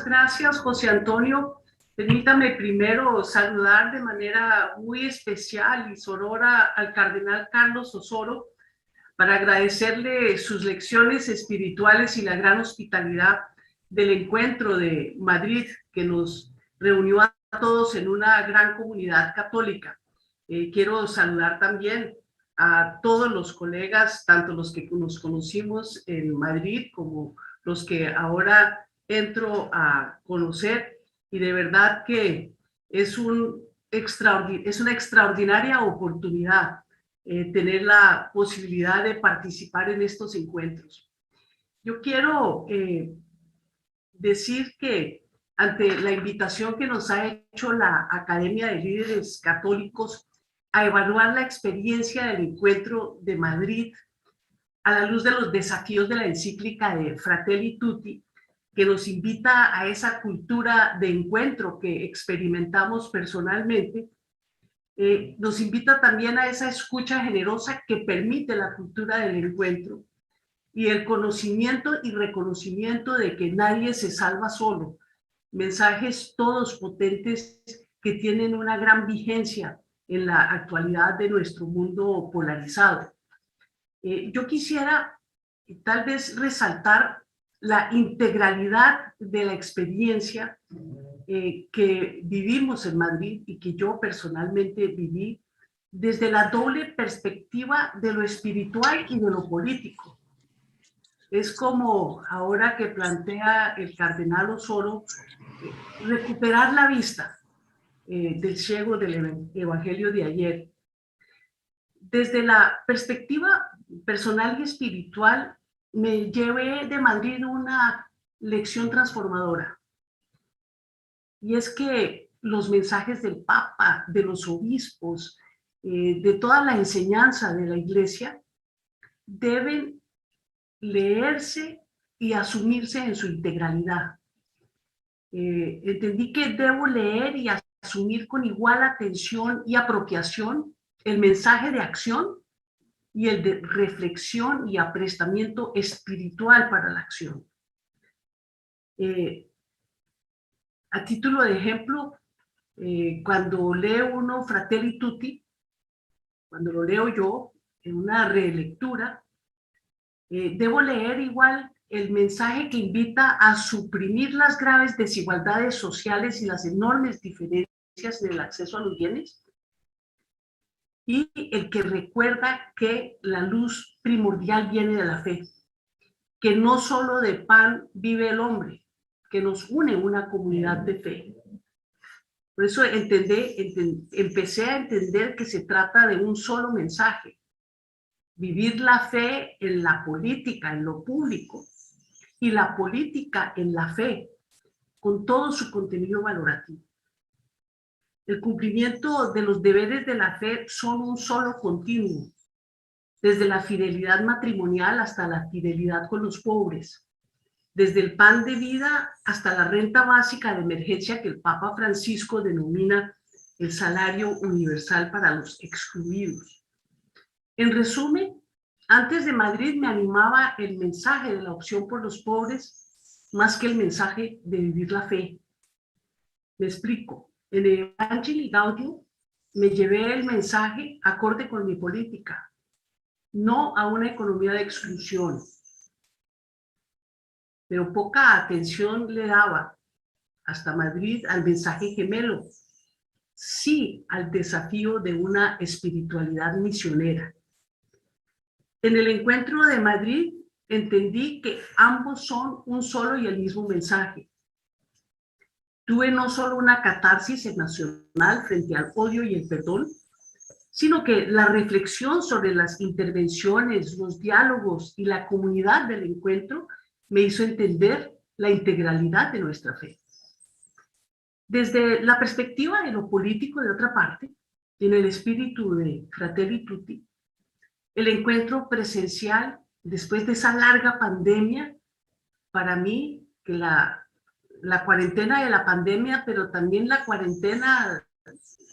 gracias, José Antonio. Permítame primero saludar de manera muy especial y sorora al cardenal Carlos Osoro para agradecerle sus lecciones espirituales y la gran hospitalidad del encuentro de Madrid que nos reunió a todos en una gran comunidad católica. Quiero saludar también a todos los colegas, tanto los que nos conocimos en Madrid como los que ahora entro a conocer, y de verdad que es una extraordinaria oportunidad tener la posibilidad de participar en estos encuentros. Yo quiero decir que ante la invitación que nos ha hecho la Academia de Líderes Católicos a evaluar la experiencia del encuentro de Madrid a la luz de los desafíos de la encíclica de Fratelli Tutti, que nos invita a esa cultura de encuentro que experimentamos personalmente, nos invita también a esa escucha generosa que permite la cultura del encuentro y el conocimiento y reconocimiento de que nadie se salva solo. Mensajes todos potentes que tienen una gran vigencia en la actualidad de nuestro mundo polarizado. Yo quisiera tal vez resaltar la integralidad de la experiencia que vivimos en Madrid y que yo personalmente viví desde la doble perspectiva de lo espiritual y de lo político. Es como ahora que plantea el cardenal Osoro, recuperar la vista del ciego del Evangelio de ayer. Desde la perspectiva personal y espiritual, me llevé de Madrid una lección transformadora. Y es que los mensajes del Papa, de los obispos, de toda la enseñanza de la Iglesia, deben leerse y asumirse en su integralidad. Entendí que debo leer y asumir con igual atención y apropiación el mensaje de acción y el de reflexión y aprestamiento espiritual para la acción. A título de ejemplo, cuando lee uno Fratelli Tutti, cuando lo leo yo en una relectura, debo leer igual el mensaje que invita a suprimir las graves desigualdades sociales y las enormes diferencias en el acceso a los bienes, y el que recuerda que la luz primordial viene de la fe, que no solo de pan vive el hombre, que nos une una comunidad de fe. Por eso empecé a entender que se trata de un solo mensaje: vivir la fe en la política, en lo público, y la política en la fe, con todo su contenido valorativo. El cumplimiento de los deberes de la fe son un solo continuo, desde la fidelidad matrimonial hasta la fidelidad con los pobres, desde el pan de vida hasta la renta básica de emergencia que el Papa Francisco denomina el salario universal para los excluidos. En resumen, antes de Madrid me animaba el mensaje de la opción por los pobres más que el mensaje de vivir la fe. Me explico. En el Evangelii Gaudium me llevé el mensaje acorde con mi política, no a una economía de exclusión. Pero poca atención le daba hasta Madrid al mensaje gemelo, sí al desafío de una espiritualidad misionera. En el encuentro de Madrid entendí que ambos son un solo y el mismo mensaje. Tuve no solo una catarsis nacional frente al odio y el perdón, sino que la reflexión sobre las intervenciones, los diálogos y la comunidad del encuentro me hizo entender la integralidad de nuestra fe. Desde la perspectiva de lo político, de otra parte, en el espíritu de Fratelli Tutti, el encuentro presencial después de esa larga pandemia, para mí, que la cuarentena de la pandemia, pero también la cuarentena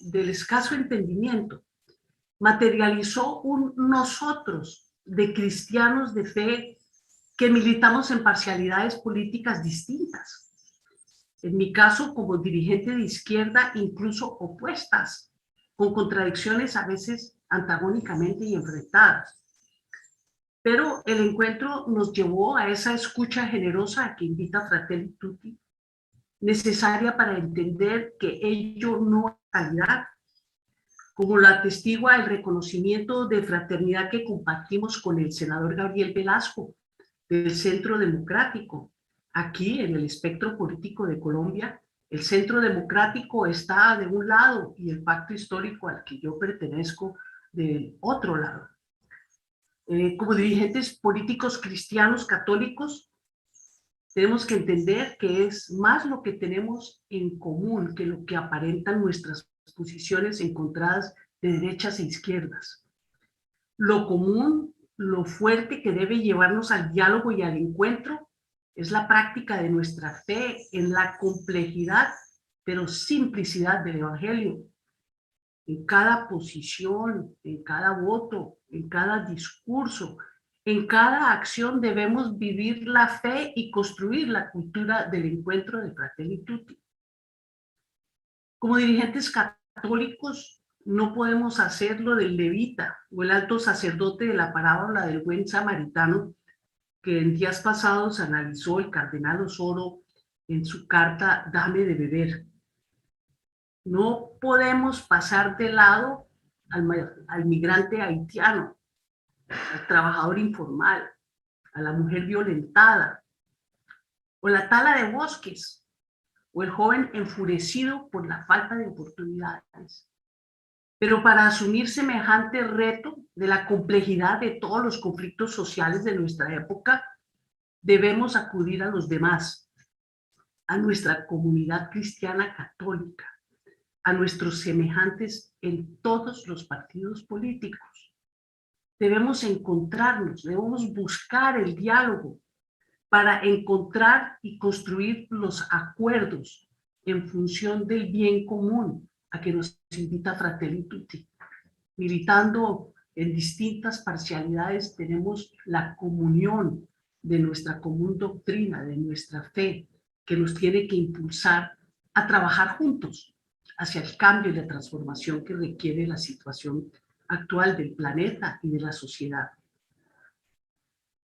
del escaso entendimiento, materializó un nosotros de cristianos de fe que militamos en parcialidades políticas distintas. En mi caso, como dirigente de izquierda, incluso opuestas, con contradicciones a veces antagónicamente y enfrentadas. Pero el encuentro nos llevó a esa escucha generosa que invita Fratelli Tutti, necesaria para entender que ello no es calidad, como lo atestigua el reconocimiento de fraternidad que compartimos con el senador Gabriel Velasco, del Centro Democrático. Aquí, en el espectro político de Colombia, el Centro Democrático está de un lado y el pacto histórico al que yo pertenezco del otro lado. Como dirigentes políticos cristianos católicos, tenemos que entender que es más lo que tenemos en común que lo que aparentan nuestras posiciones encontradas de derechas e izquierdas. Lo común, lo fuerte que debe llevarnos al diálogo y al encuentro es la práctica de nuestra fe en la complejidad, pero simplicidad del Evangelio. En cada posición, en cada voto, en cada discurso, en cada acción debemos vivir la fe y construir la cultura del encuentro de Fratelli Tutti. Como dirigentes católicos, no podemos hacer lo del levita o el alto sacerdote de la parábola del buen samaritano que en días pasados analizó el cardenal Osoro en su carta Dame de beber. No podemos pasar de lado al migrante haitiano, al trabajador informal, a la mujer violentada, o la tala de bosques, o el joven enfurecido por la falta de oportunidades. Pero para asumir semejante reto de la complejidad de todos los conflictos sociales de nuestra época, debemos acudir a los demás, a nuestra comunidad cristiana católica, a nuestros semejantes en todos los partidos políticos. Debemos encontrarnos, debemos buscar el diálogo para encontrar y construir los acuerdos en función del bien común a que nos invita Fratelli Tutti. Militando en distintas parcialidades, tenemos la comunión de nuestra común doctrina, de nuestra fe, que nos tiene que impulsar a trabajar juntos hacia el cambio y la transformación que requiere la situación actual del planeta y de la sociedad.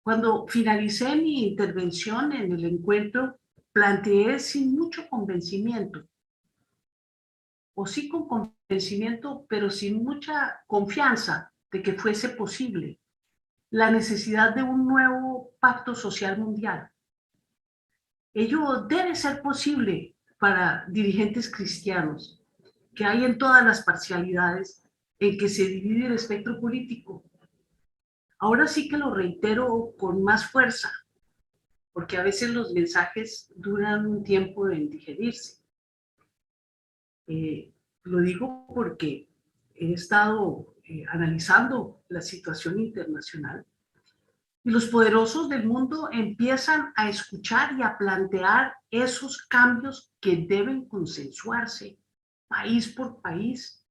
Cuando finalicé mi intervención en el encuentro, planteé sin mucho convencimiento, o sí con convencimiento, pero sin mucha confianza de que fuese posible, la necesidad de un nuevo pacto social mundial. Ello debe ser posible para dirigentes cristianos, que hay en todas las parcialidades en que se divide el espectro político. Ahora sí que lo reitero con más fuerza, porque a veces los mensajes duran un tiempo en digerirse. Lo digo porque he estado analizando la situación internacional y los poderosos del mundo empiezan a escuchar y a plantear esos cambios que deben consensuarse país por país,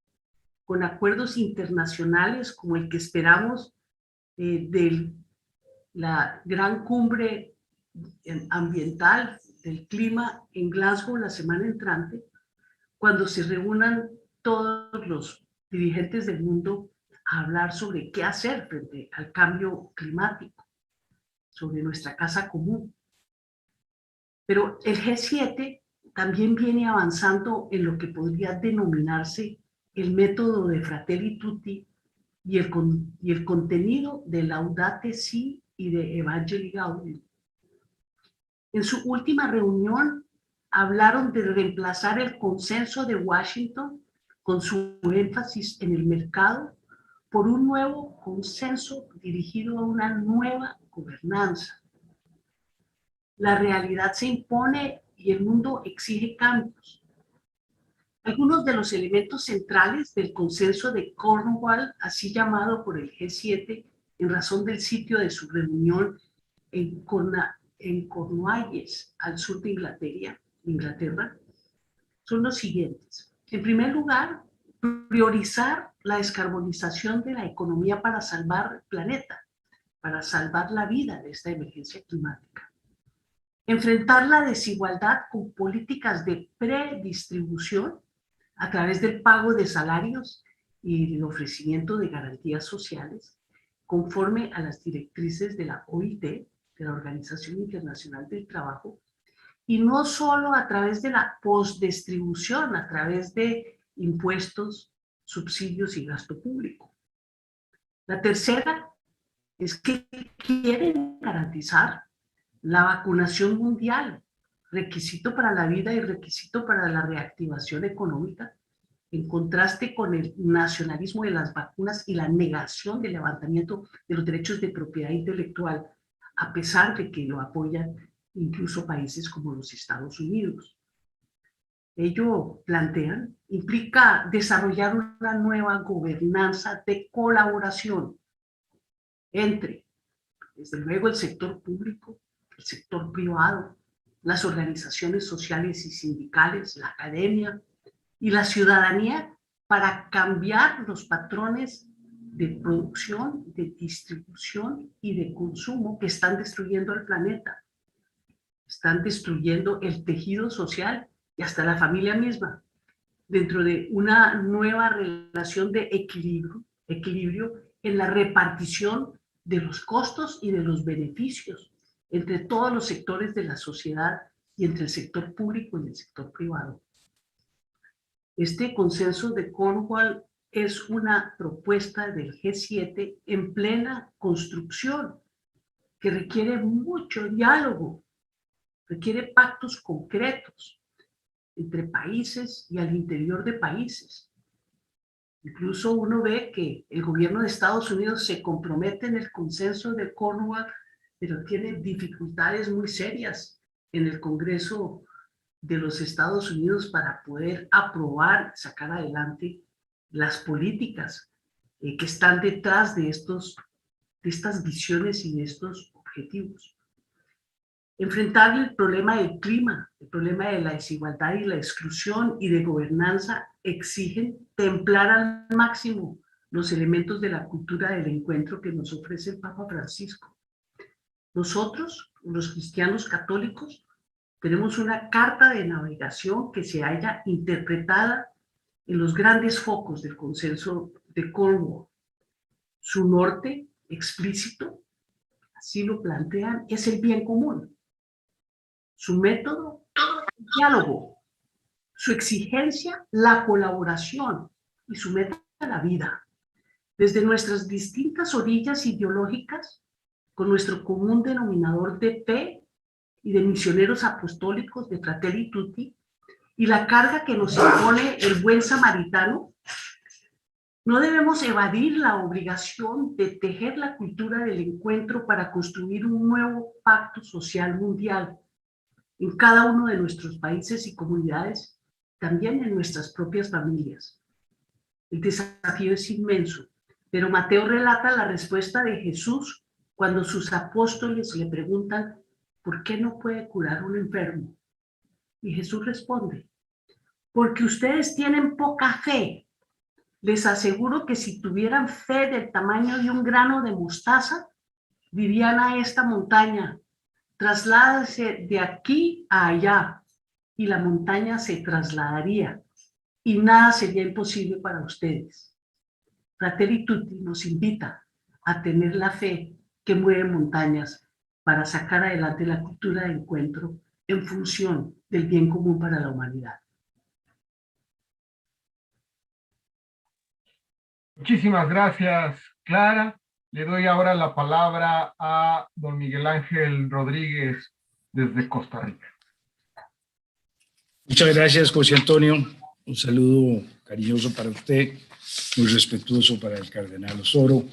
con acuerdos internacionales como el que esperamos de la gran cumbre ambiental del clima en Glasgow la semana entrante, cuando se reúnan todos los dirigentes del mundo a hablar sobre qué hacer frente al cambio climático, sobre nuestra casa común. Pero el G7 también viene avanzando en lo que podría denominarse el método de Fratelli Tutti y el contenido de Laudate Si y de Evangelii Gaudium. En su última reunión hablaron de reemplazar el consenso de Washington con su énfasis en el mercado por un nuevo consenso dirigido a una nueva gobernanza. La realidad se impone y el mundo exige cambios. Algunos de los elementos centrales del consenso de Cornwall, así llamado por el G7 en razón del sitio de su reunión en Cornualles, al sur de Inglaterra, son los siguientes. En primer lugar, priorizar la descarbonización de la economía para salvar el planeta, para salvar la vida de esta emergencia climática. Enfrentar la desigualdad con políticas de predistribución a través del pago de salarios y el ofrecimiento de garantías sociales conforme a las directrices de la OIT, de la Organización Internacional del Trabajo, y no solo a través de la postdistribución, a través de impuestos, subsidios y gasto público. La tercera es que quieren garantizar la vacunación mundial, requisito para la vida y requisito para la reactivación económica, en contraste con el nacionalismo de las vacunas y la negación del levantamiento de los derechos de propiedad intelectual, a pesar de que lo apoyan incluso países como los Estados Unidos. Ello plantean, implica desarrollar una nueva gobernanza de colaboración entre, desde luego, el sector público, el sector privado, las organizaciones sociales y sindicales, la academia y la ciudadanía para cambiar los patrones de producción, de distribución y de consumo que están destruyendo el planeta. Están destruyendo el tejido social y hasta la familia misma, dentro de una nueva relación de equilibrio en la repartición de los costos y de los beneficios entre todos los sectores de la sociedad y entre el sector público y el sector privado. Este consenso de Cornwall es una propuesta del G7 en plena construcción que requiere mucho diálogo, requiere pactos concretos entre países y al interior de países. Incluso uno ve que el gobierno de Estados Unidos se compromete en el consenso de Cornwall, pero tiene dificultades muy serias en el Congreso de los Estados Unidos para poder aprobar, sacar adelante las políticas que están detrás de estas visiones y de estos objetivos. Enfrentar el problema del clima, el problema de la desigualdad y la exclusión y de gobernanza exigen templar al máximo los elementos de la cultura del encuentro que nos ofrece el Papa Francisco. Nosotros, los cristianos católicos, tenemos una carta de navegación que se halla interpretada en los grandes focos del consenso de Cornwall. Su norte explícito, así lo plantean, es el bien común. Su método, el diálogo. Su exigencia, la colaboración. Y su meta, la vida. Desde nuestras distintas orillas ideológicas, con nuestro común denominador de fe y de misioneros apostólicos de Fratelli Tutti, y la carga que nos impone el buen samaritano, no debemos evadir la obligación de tejer la cultura del encuentro para construir un nuevo pacto social mundial en cada uno de nuestros países y comunidades, también en nuestras propias familias. El desafío es inmenso, pero Mateo relata la respuesta de Jesús cuando sus apóstoles le preguntan ¿por qué no puede curar un enfermo? Y Jesús responde, porque ustedes tienen poca fe. Les aseguro que si tuvieran fe del tamaño de un grano de mostaza, dirían a esta montaña, trasládese de aquí a allá, y la montaña se trasladaría, y nada sería imposible para ustedes. Fratelli Tutti nos invita a tener la fe que mueve montañas para sacar adelante la cultura de encuentro en función del bien común para la humanidad. Muchísimas gracias, Clara. Le doy ahora la palabra a don Miguel Ángel Rodríguez desde Costa Rica. Muchas gracias, José Antonio. Un saludo cariñoso para usted, muy respetuoso para el cardenal Osoro,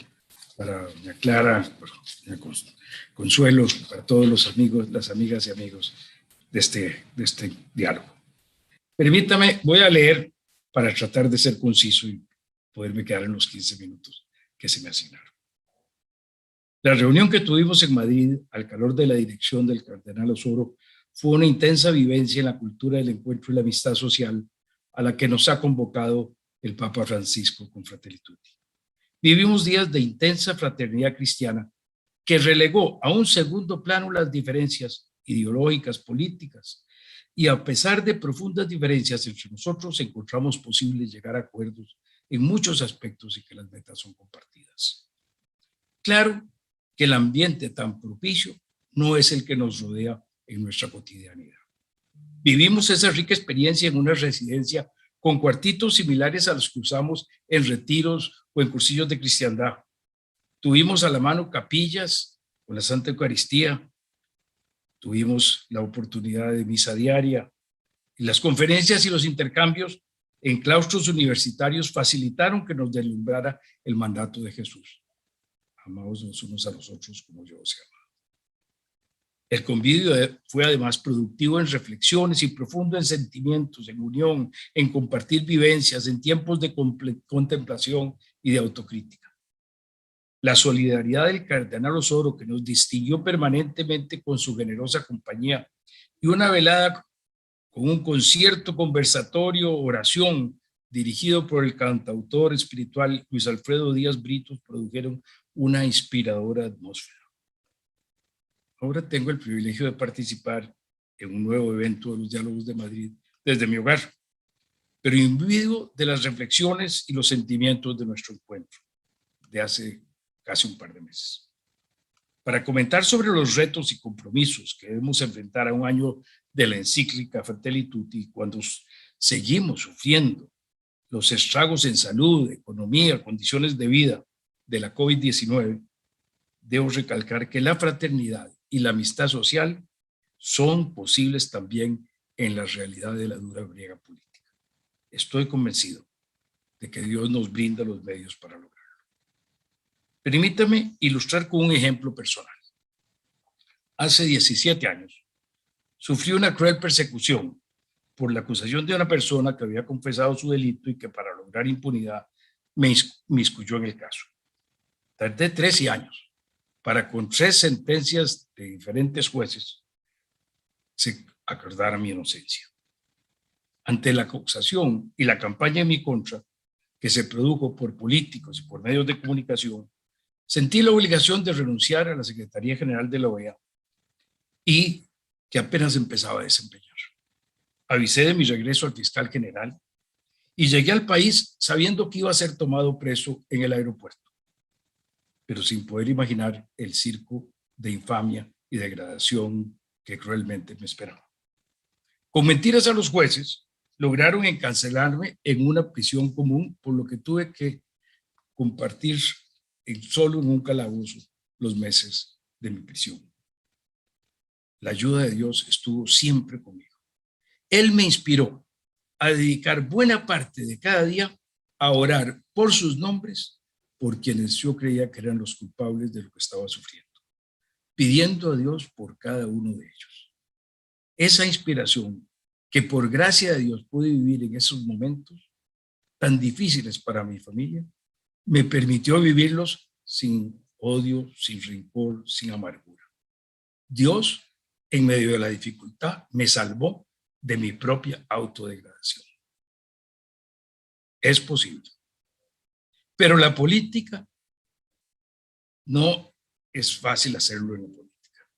para doña Clara, para doña Consuelo, para todos los amigos, las amigas y amigos de este diálogo. Permítame, voy a leer para tratar de ser conciso y poderme quedar en los 15 minutos que se me asignaron. La reunión que tuvimos en Madrid, al calor de la dirección del cardenal Osoro, fue una intensa vivencia en la cultura del encuentro y la amistad social a la que nos ha convocado el Papa Francisco con Fratelli Tutti. Vivimos días de intensa fraternidad cristiana que relegó a un segundo plano las diferencias ideológicas, políticas, y a pesar de profundas diferencias entre nosotros, encontramos posible llegar a acuerdos en muchos aspectos y que las metas son compartidas. Claro que el ambiente tan propicio no es el que nos rodea en nuestra cotidianidad. Vivimos esa rica experiencia en una residencia con cuartitos similares a los que usamos en retiros o en cursillos de cristiandad. Tuvimos a la mano capillas con la Santa Eucaristía, tuvimos la oportunidad de misa diaria, y las conferencias y los intercambios en claustros universitarios facilitaron que nos deslumbrara el mandato de Jesús. Amaos los unos a los otros como yo os he amado. El convivio fue además productivo en reflexiones y profundo en sentimientos, en unión, en compartir vivencias, en tiempos de contemplación y de autocrítica. La solidaridad del cardenal Osoro, que nos distinguió permanentemente con su generosa compañía, y una velada con un concierto conversatorio, oración, dirigido por el cantautor espiritual Luis Alfredo Díaz Britos, produjeron una inspiradora atmósfera. Ahora tengo el privilegio de participar en un nuevo evento de los Diálogos de Madrid desde mi hogar, pero imbuido de las reflexiones y los sentimientos de nuestro encuentro de hace casi un par de meses. Para comentar sobre los retos y compromisos que debemos enfrentar a un año de la encíclica Fratelli Tutti, cuando seguimos sufriendo los estragos en salud, economía, condiciones de vida de la COVID-19, debo recalcar que la fraternidad y la amistad social son posibles también en la realidad de la dura briega política. Estoy convencido de que Dios nos brinda los medios para lograrlo. Permítame ilustrar con un ejemplo personal. Hace 17 años sufrí una cruel persecución por la acusación de una persona que había confesado su delito y que para lograr impunidad me inmiscuyó en el caso. Tardé 13 años para con 3 sentencias de diferentes jueces se acordara mi inocencia. Ante la acusación y la campaña en mi contra que se produjo por políticos y por medios de comunicación, sentí la obligación de renunciar a la Secretaría General de la OEA y que apenas empezaba a desempeñar. Avisé de mi regreso al fiscal general y llegué al país sabiendo que iba a ser tomado preso en el aeropuerto, pero sin poder imaginar el circo de infamia y degradación que cruelmente me esperaba. Con mentiras a los jueces, lograron encarcelarme en una prisión común, por lo que tuve que compartir solo en un calabozo los meses de mi prisión. La ayuda de Dios estuvo siempre conmigo. Él me inspiró a dedicar buena parte de cada día a orar por sus nombres, por quienes yo creía que eran los culpables de lo que estaba sufriendo, pidiendo a Dios por cada uno de ellos. Esa inspiración que por gracia de Dios pude vivir en esos momentos tan difíciles para mi familia, me permitió vivirlos sin odio, sin rencor, sin amargura. Dios, en medio de la dificultad, me salvó de mi propia autodegradación. Es posible. Pero la política no es fácil hacerlo en la política.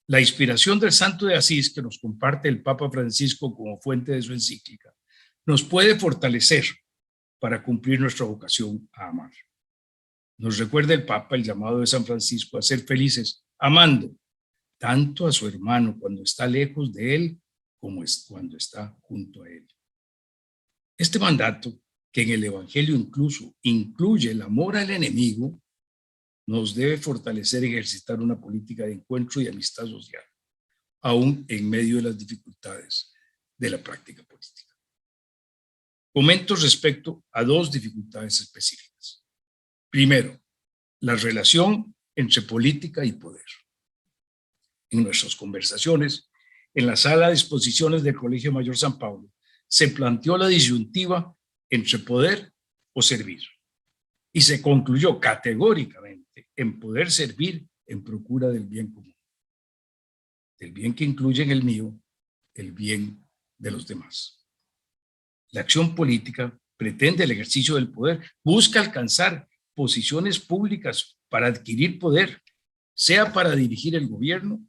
La inspiración del Santo de Asís que nos comparte el Papa Francisco como fuente de su encíclica nos puede fortalecer para cumplir nuestra vocación a amar. Nos recuerda el Papa el llamado de San Francisco a ser felices amando tanto a su hermano cuando está lejos de él como cuando está junto a él. Este mandato, que en el Evangelio incluso incluye el amor al enemigo, nos debe fortalecer y ejercitar una política de encuentro y amistad social, aún en medio de las dificultades de la práctica política. Comento respecto a 2 dificultades específicas. Primero, la relación entre política y poder. En nuestras conversaciones, en la sala de exposiciones del Colegio Mayor San Pablo, se planteó la disyuntiva entre poder o servir, y se concluyó categóricamente en poder servir en procura del bien común, del bien que incluye en el mío el bien de los demás. La acción política pretende el ejercicio del poder, busca alcanzar posiciones públicas para adquirir poder, sea para dirigir el gobierno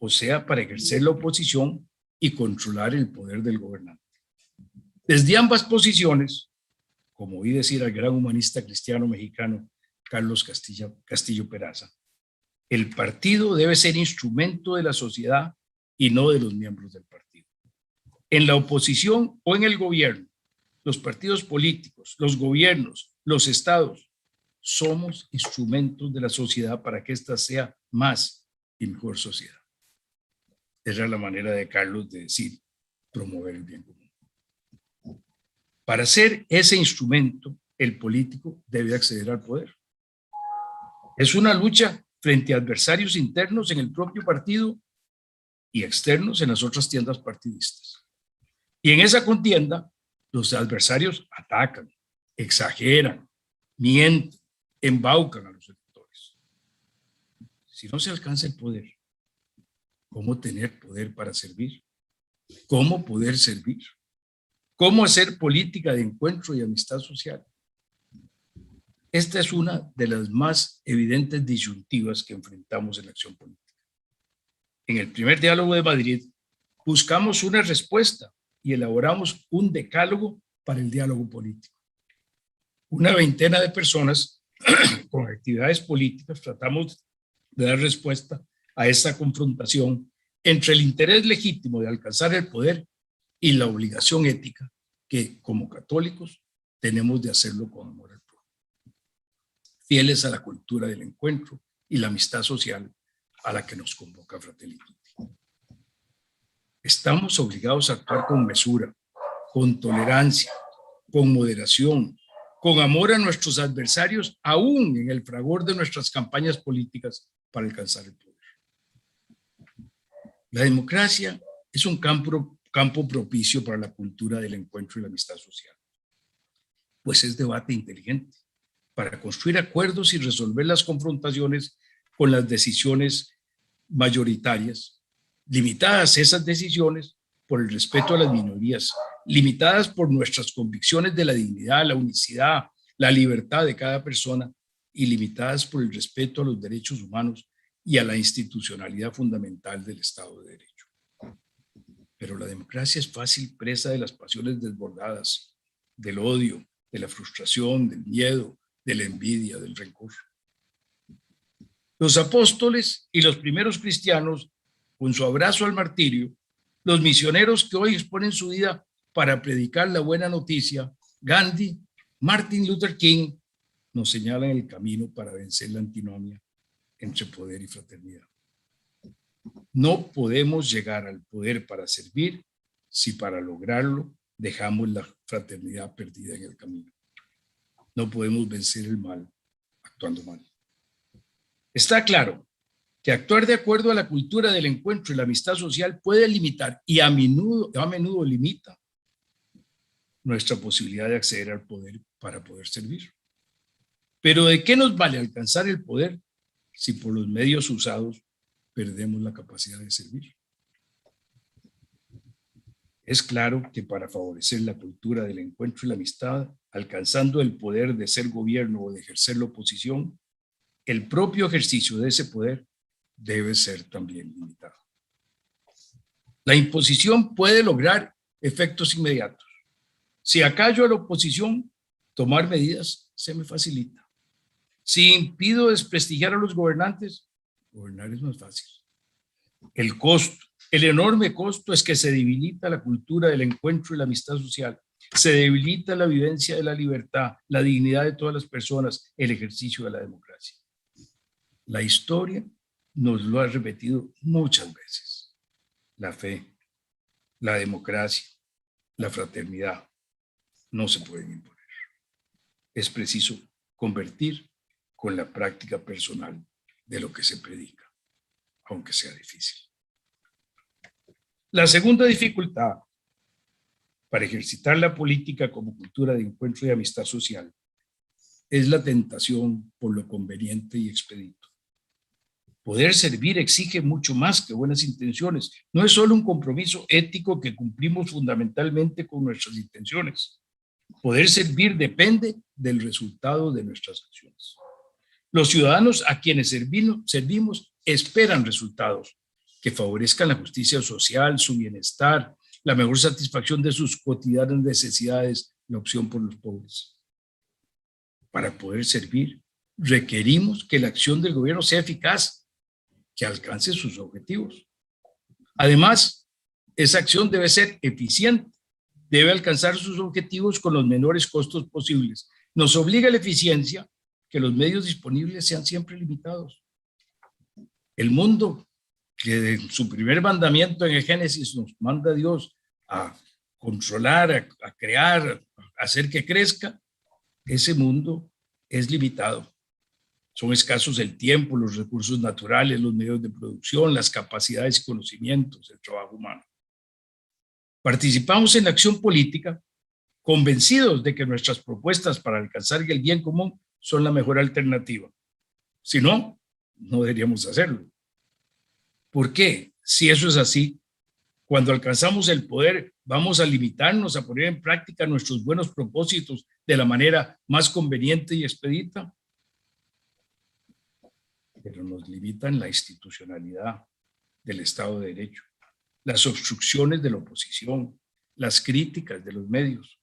o sea, para ejercer la oposición y controlar el poder del gobernante. Desde ambas posiciones, como oí decir al gran humanista cristiano mexicano Carlos Castillo Peraza, el partido debe ser instrumento de la sociedad y no de los miembros del partido. En la oposición o en el gobierno, los partidos políticos, los gobiernos, los estados, somos instrumentos de la sociedad para que ésta sea más y mejor sociedad. Esa es la manera de Carlos de decir promover el bien común. Para ser ese instrumento, el político debe acceder al poder. Es una lucha frente a adversarios internos en el propio partido y externos en las otras tiendas partidistas. Y en esa contienda, los adversarios atacan, exageran, mienten, embaucan a los electores. Si no se alcanza el poder, ¿cómo tener poder para servir? ¿Cómo poder servir? ¿Cómo hacer política de encuentro y amistad social? Esta es una de las más evidentes disyuntivas que enfrentamos en la acción política. En el primer diálogo de Madrid, buscamos una respuesta y elaboramos un decálogo para el diálogo político. Una veintena de personas con actividades políticas tratamos de dar respuesta a esta confrontación entre el interés legítimo de alcanzar el poder y la obligación ética que, como católicos, tenemos de hacerlo con amor al pueblo. Fieles a la cultura del encuentro y la amistad social a la que nos convoca Fratelli Tutti. Estamos obligados a actuar con mesura, con tolerancia, con moderación, con amor a nuestros adversarios, aún en el fragor de nuestras campañas políticas para alcanzar el poder. La democracia es un campo propicio para la cultura del encuentro y la amistad social, pues es debate inteligente para construir acuerdos y resolver las confrontaciones con las decisiones mayoritarias, limitadas esas decisiones por el respeto a las minorías, limitadas por nuestras convicciones de la dignidad, la unicidad, la libertad de cada persona y limitadas por el respeto a los derechos humanos y a la institucionalidad fundamental del Estado de Derecho. Pero la democracia es fácil presa de las pasiones desbordadas, del odio, de la frustración, del miedo, de la envidia, del rencor. Los apóstoles y los primeros cristianos, con su abrazo al martirio, los misioneros que hoy exponen su vida para predicar la buena noticia, Gandhi, Martin Luther King, nos señalan el camino para vencer la antinomia entre poder y fraternidad. No podemos llegar al poder para servir si para lograrlo dejamos la fraternidad perdida en el camino. No podemos vencer el mal actuando mal. Está claro que actuar de acuerdo a la cultura del encuentro y la amistad social puede limitar y a menudo limita nuestra posibilidad de acceder al poder para poder servir. Pero ¿de qué nos vale alcanzar el poder si por los medios usados perdemos la capacidad de servir? Es claro que para favorecer la cultura del encuentro y la amistad, alcanzando el poder de ser gobierno o de ejercer la oposición, el propio ejercicio de ese poder debe ser también limitado. La imposición puede lograr efectos inmediatos. Si acallo a la oposición, tomar medidas se me facilita. Si impido desprestigiar a los gobernantes, gobernar es más fácil. El costo, el enorme costo es que se debilita la cultura del encuentro y la amistad social. Se debilita la vivencia de la libertad, la dignidad de todas las personas, el ejercicio de la democracia. La historia nos lo ha repetido muchas veces. La fe, la democracia, la fraternidad no se pueden imponer. Es preciso convertir con la práctica personal de lo que se predica, aunque sea difícil. La segunda dificultad para ejercitar la política como cultura de encuentro y amistad social es la tentación por lo conveniente y expedito. Poder servir exige mucho más que buenas intenciones. No es solo un compromiso ético que cumplimos fundamentalmente con nuestras intenciones. Poder servir depende del resultado de nuestras acciones. Los ciudadanos a quienes servimos esperan resultados, que favorezcan la justicia social, su bienestar, la mejor satisfacción de sus cotidianas necesidades, la opción por los pobres. Para poder servir, requerimos que la acción del gobierno sea eficaz, que alcance sus objetivos. Además, esa acción debe ser eficiente, debe alcanzar sus objetivos con los menores costos posibles. Nos obliga la eficiencia que los medios disponibles sean siempre limitados. El mundo que en su primer mandamiento en el Génesis nos manda Dios a controlar, a crear, a hacer que crezca, ese mundo es limitado. Son escasos el tiempo, los recursos naturales, los medios de producción, las capacidades y conocimientos, el trabajo humano. Participamos en la acción política convencidos de que nuestras propuestas para alcanzar el bien común son la mejor alternativa. Si no, no deberíamos hacerlo. ¿Por qué? Si eso es así, cuando alcanzamos el poder, vamos a limitarnos a poner en práctica nuestros buenos propósitos de la manera más conveniente y expedita. Pero nos limitan la institucionalidad del Estado de Derecho, las obstrucciones de la oposición, las críticas de los medios,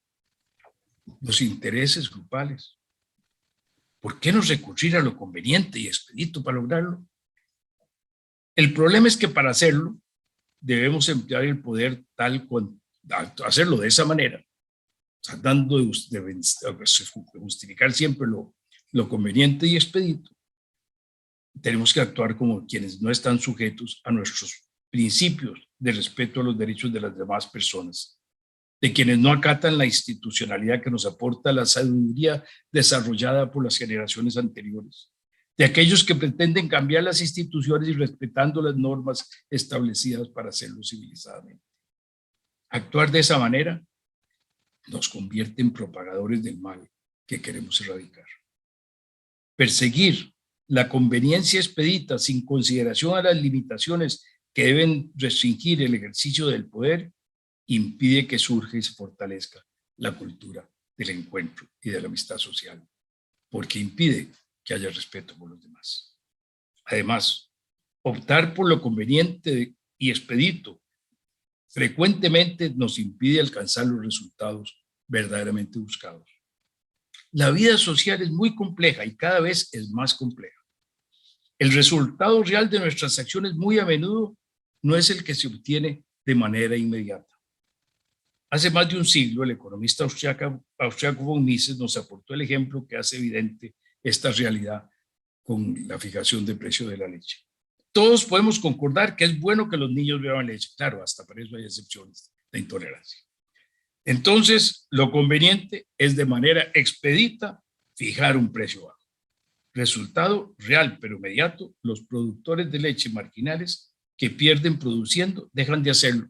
los intereses grupales. ¿Por qué no recurrir a lo conveniente y expedito para lograrlo? El problema es que para hacerlo debemos emplear el poder hacerlo de esa manera, tratando de justificar siempre lo conveniente y expedito. Tenemos que actuar como quienes no están sujetos a nuestros principios de respeto a los derechos de las demás personas, de quienes no acatan la institucionalidad que nos aporta la sabiduría desarrollada por las generaciones anteriores, de aquellos que pretenden cambiar las instituciones y respetando las normas establecidas para hacerlo civilizadamente. Actuar de esa manera nos convierte en propagadores del mal que queremos erradicar. Perseguir la conveniencia expedita sin consideración a las limitaciones que deben restringir el ejercicio del poder impide que surja y se fortalezca la cultura del encuentro y de la amistad social, porque impide que haya respeto por los demás. Además, optar por lo conveniente y expedito frecuentemente nos impide alcanzar los resultados verdaderamente buscados. La vida social es muy compleja y cada vez es más compleja. El resultado real de nuestras acciones muy a menudo no es el que se obtiene de manera inmediata. Hace más de un siglo, el economista austriaco von Mises nos aportó el ejemplo que hace evidente esta realidad con la fijación de precio de la leche. Todos podemos concordar que es bueno que los niños beban leche. Claro, hasta para eso hay excepciones de intolerancia. Entonces, lo conveniente es de manera expedita fijar un precio bajo. Resultado real pero inmediato, los productores de leche marginales que pierden produciendo dejan de hacerlo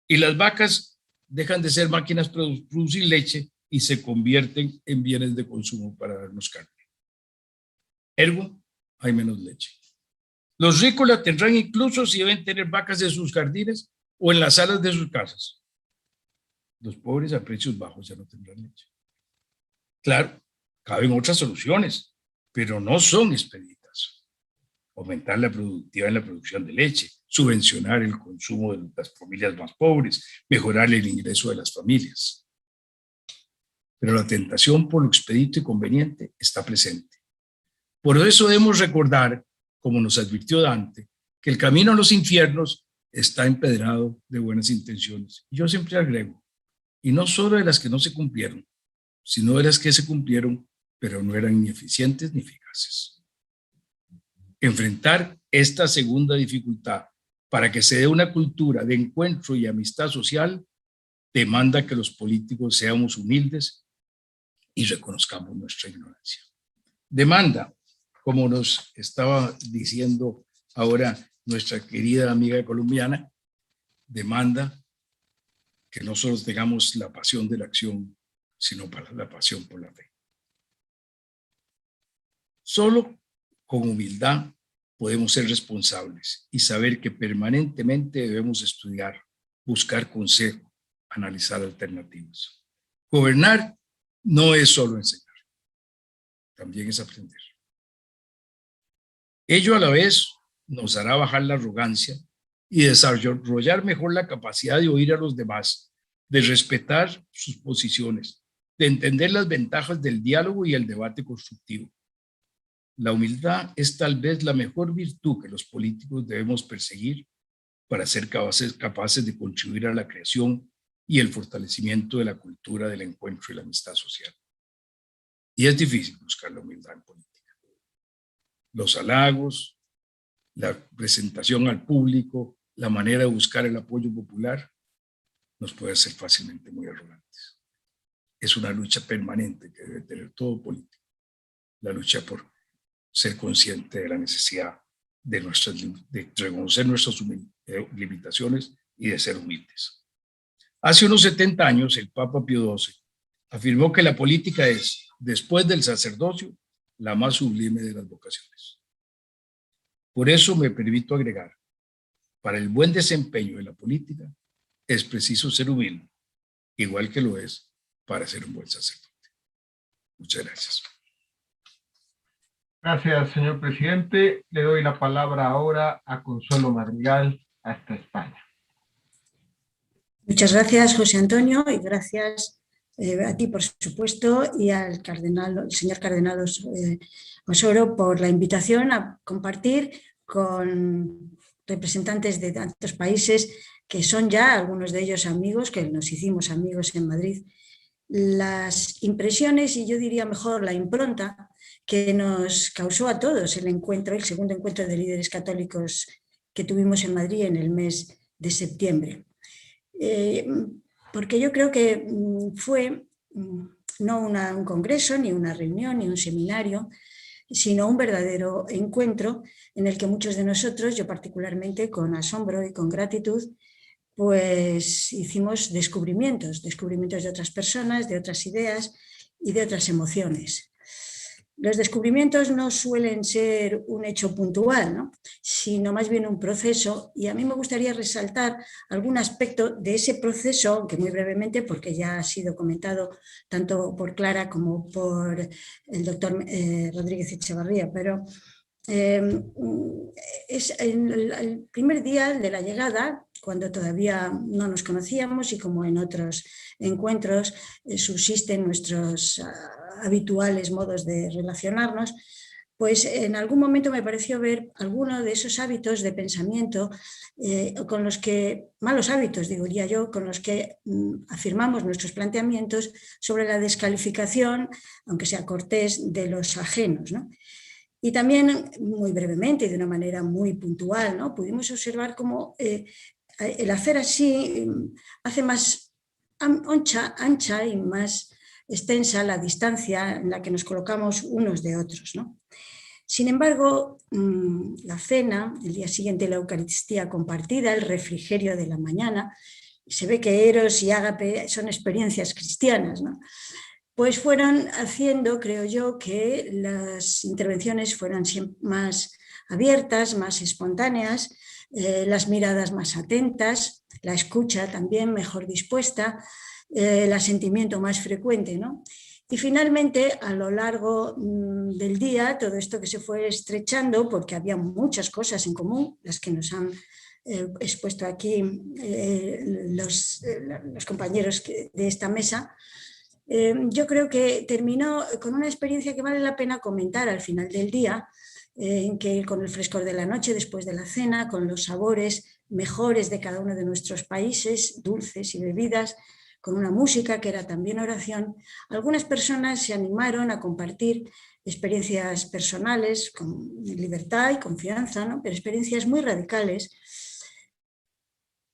y las vacas dejan de ser máquinas para producir leche y se convierten en bienes de consumo para darnos carne. Ergo, hay menos leche. Los ricos la tendrán incluso si deben tener vacas en sus jardines o en las salas de sus casas. Los pobres a precios bajos ya no tendrán leche. Claro, caben otras soluciones, pero no son expeditas. Aumentar la productividad en la producción de leche, subvencionar el consumo de las familias más pobres, mejorar el ingreso de las familias. Pero la tentación por lo expedito y conveniente está presente. Por eso debemos recordar, como nos advirtió Dante, que el camino a los infiernos está empedrado de buenas intenciones. Y yo siempre agrego, y no solo de las que no se cumplieron, sino de las que se cumplieron, pero no eran ni eficientes ni eficaces. Enfrentar esta segunda dificultad para que se dé una cultura de encuentro y amistad social demanda que los políticos seamos humildes y reconozcamos nuestra ignorancia. Demanda, como nos estaba diciendo ahora nuestra querida amiga colombiana, demanda que no solo tengamos la pasión de la acción, sino para la pasión por la fe. Solo con humildad podemos ser responsables y saber que permanentemente debemos estudiar, buscar consejo, analizar alternativas. Gobernar no es solo enseñar, también es aprender. Ello a la vez nos hará bajar la arrogancia y desarrollar mejor la capacidad de oír a los demás, de respetar sus posiciones, de entender las ventajas del diálogo y el debate constructivo. La humildad es tal vez la mejor virtud que los políticos debemos perseguir para ser capaces de contribuir a la creación y el fortalecimiento de la cultura del encuentro y la amistad social. Y es difícil buscar la humildad en política. Los halagos, la presentación al público, la manera de buscar el apoyo popular, nos puede hacer fácilmente muy arrogantes. Es una lucha permanente que debe tener todo político. La lucha por ser consciente de la necesidad de reconocer nuestras limitaciones y de ser humildes. Hace unos 70 años, el Papa Pío XII afirmó que la política es, después del sacerdocio, la más sublime de las vocaciones. Por eso me permito agregar, para el buen desempeño de la política, es preciso ser humilde, igual que lo es para ser un buen sacerdote. Muchas gracias. Gracias, señor presidente. Le doy la palabra ahora a Consuelo Madrigal, hasta España. Muchas gracias, José Antonio, y gracias a ti, por supuesto, y al señor cardenal Osoro por la invitación a compartir con representantes de tantos países que son ya algunos de ellos amigos, que nos hicimos amigos en Madrid, las impresiones y yo diría mejor la impronta que nos causó a todos el segundo encuentro de líderes católicos que tuvimos en Madrid en el mes de septiembre. Porque yo creo que fue no un congreso, ni una reunión, ni un seminario, sino un verdadero encuentro en el que muchos de nosotros, yo particularmente con asombro y con gratitud, pues hicimos descubrimientos de otras personas, de otras ideas y de otras emociones. Los descubrimientos no suelen ser un hecho puntual, ¿no?, sino más bien un proceso, y a mí me gustaría resaltar algún aspecto de ese proceso, aunque muy brevemente, porque ya ha sido comentado tanto por Clara como por el doctor Rodríguez Echevarría, pero es el primer día de la llegada, cuando todavía no nos conocíamos y como en otros encuentros subsisten nuestros habituales modos de relacionarnos, pues en algún momento me pareció ver alguno de esos hábitos de pensamiento con los que, malos hábitos diría yo, con los que afirmamos nuestros planteamientos sobre la descalificación, aunque sea cortés, de los ajenos, ¿no? Y también, muy brevemente y de una manera muy puntual, ¿no?, pudimos observar cómo el hacer así hace más ancha y más extensa la distancia en la que nos colocamos unos de otros, ¿no? Sin embargo, la cena, el día siguiente la Eucaristía compartida, el refrigerio de la mañana, se ve que Eros y Ágape son experiencias cristianas, ¿no?, pues fueron haciendo, creo yo, que las intervenciones fueran más abiertas, más espontáneas, las miradas más atentas, la escucha también mejor dispuesta, el asentimiento más frecuente, ¿no? Y finalmente, a lo largo del día, todo esto que se fue estrechando, porque había muchas cosas en común, las que nos han expuesto aquí los compañeros de esta mesa, yo creo que terminó con una experiencia que vale la pena comentar al final del día, en que con el frescor de la noche, después de la cena, con los sabores mejores de cada uno de nuestros países, dulces y bebidas, con una música que era también oración, algunas personas se animaron a compartir experiencias personales con libertad y confianza, ¿no?, pero experiencias muy radicales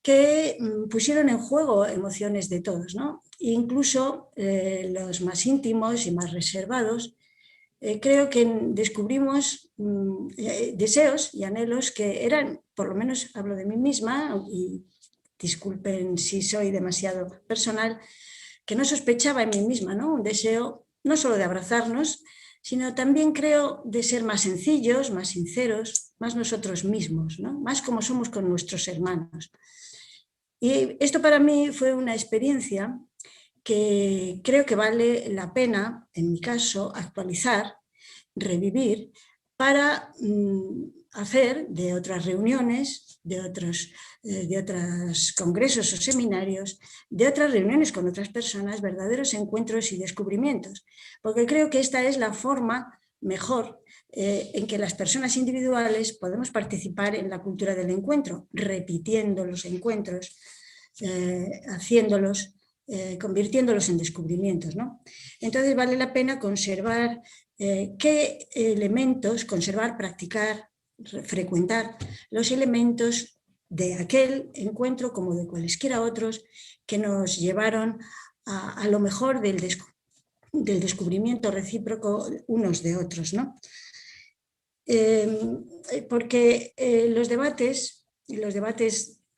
que pusieron en juego emociones de todos, ¿no? Incluso los más íntimos y más reservados, creo que descubrimos deseos y anhelos que eran, por lo menos hablo de mí misma, y disculpen si soy demasiado personal, que no sospechaba en mí misma, ¿no? Un deseo no solo de abrazarnos, sino también creo de ser más sencillos, más sinceros, más nosotros mismos, ¿no?, más como somos con nuestros hermanos. Y esto para mí fue una experiencia que creo que vale la pena, en mi caso, actualizar, revivir, para hacer de otras reuniones, de otros congresos o seminarios, de otras reuniones con otras personas, verdaderos encuentros y descubrimientos. Porque creo que esta es la forma mejor en que las personas individuales podemos participar en la cultura del encuentro, repitiendo los encuentros, haciéndolos, convirtiéndolos en descubrimientos, ¿no? Entonces vale la pena conservar qué elementos, conservar, practicar, frecuentar los elementos de aquel encuentro como de cualesquiera otros que nos llevaron a lo mejor del descubrimiento recíproco unos de otros, ¿no? Porque los debates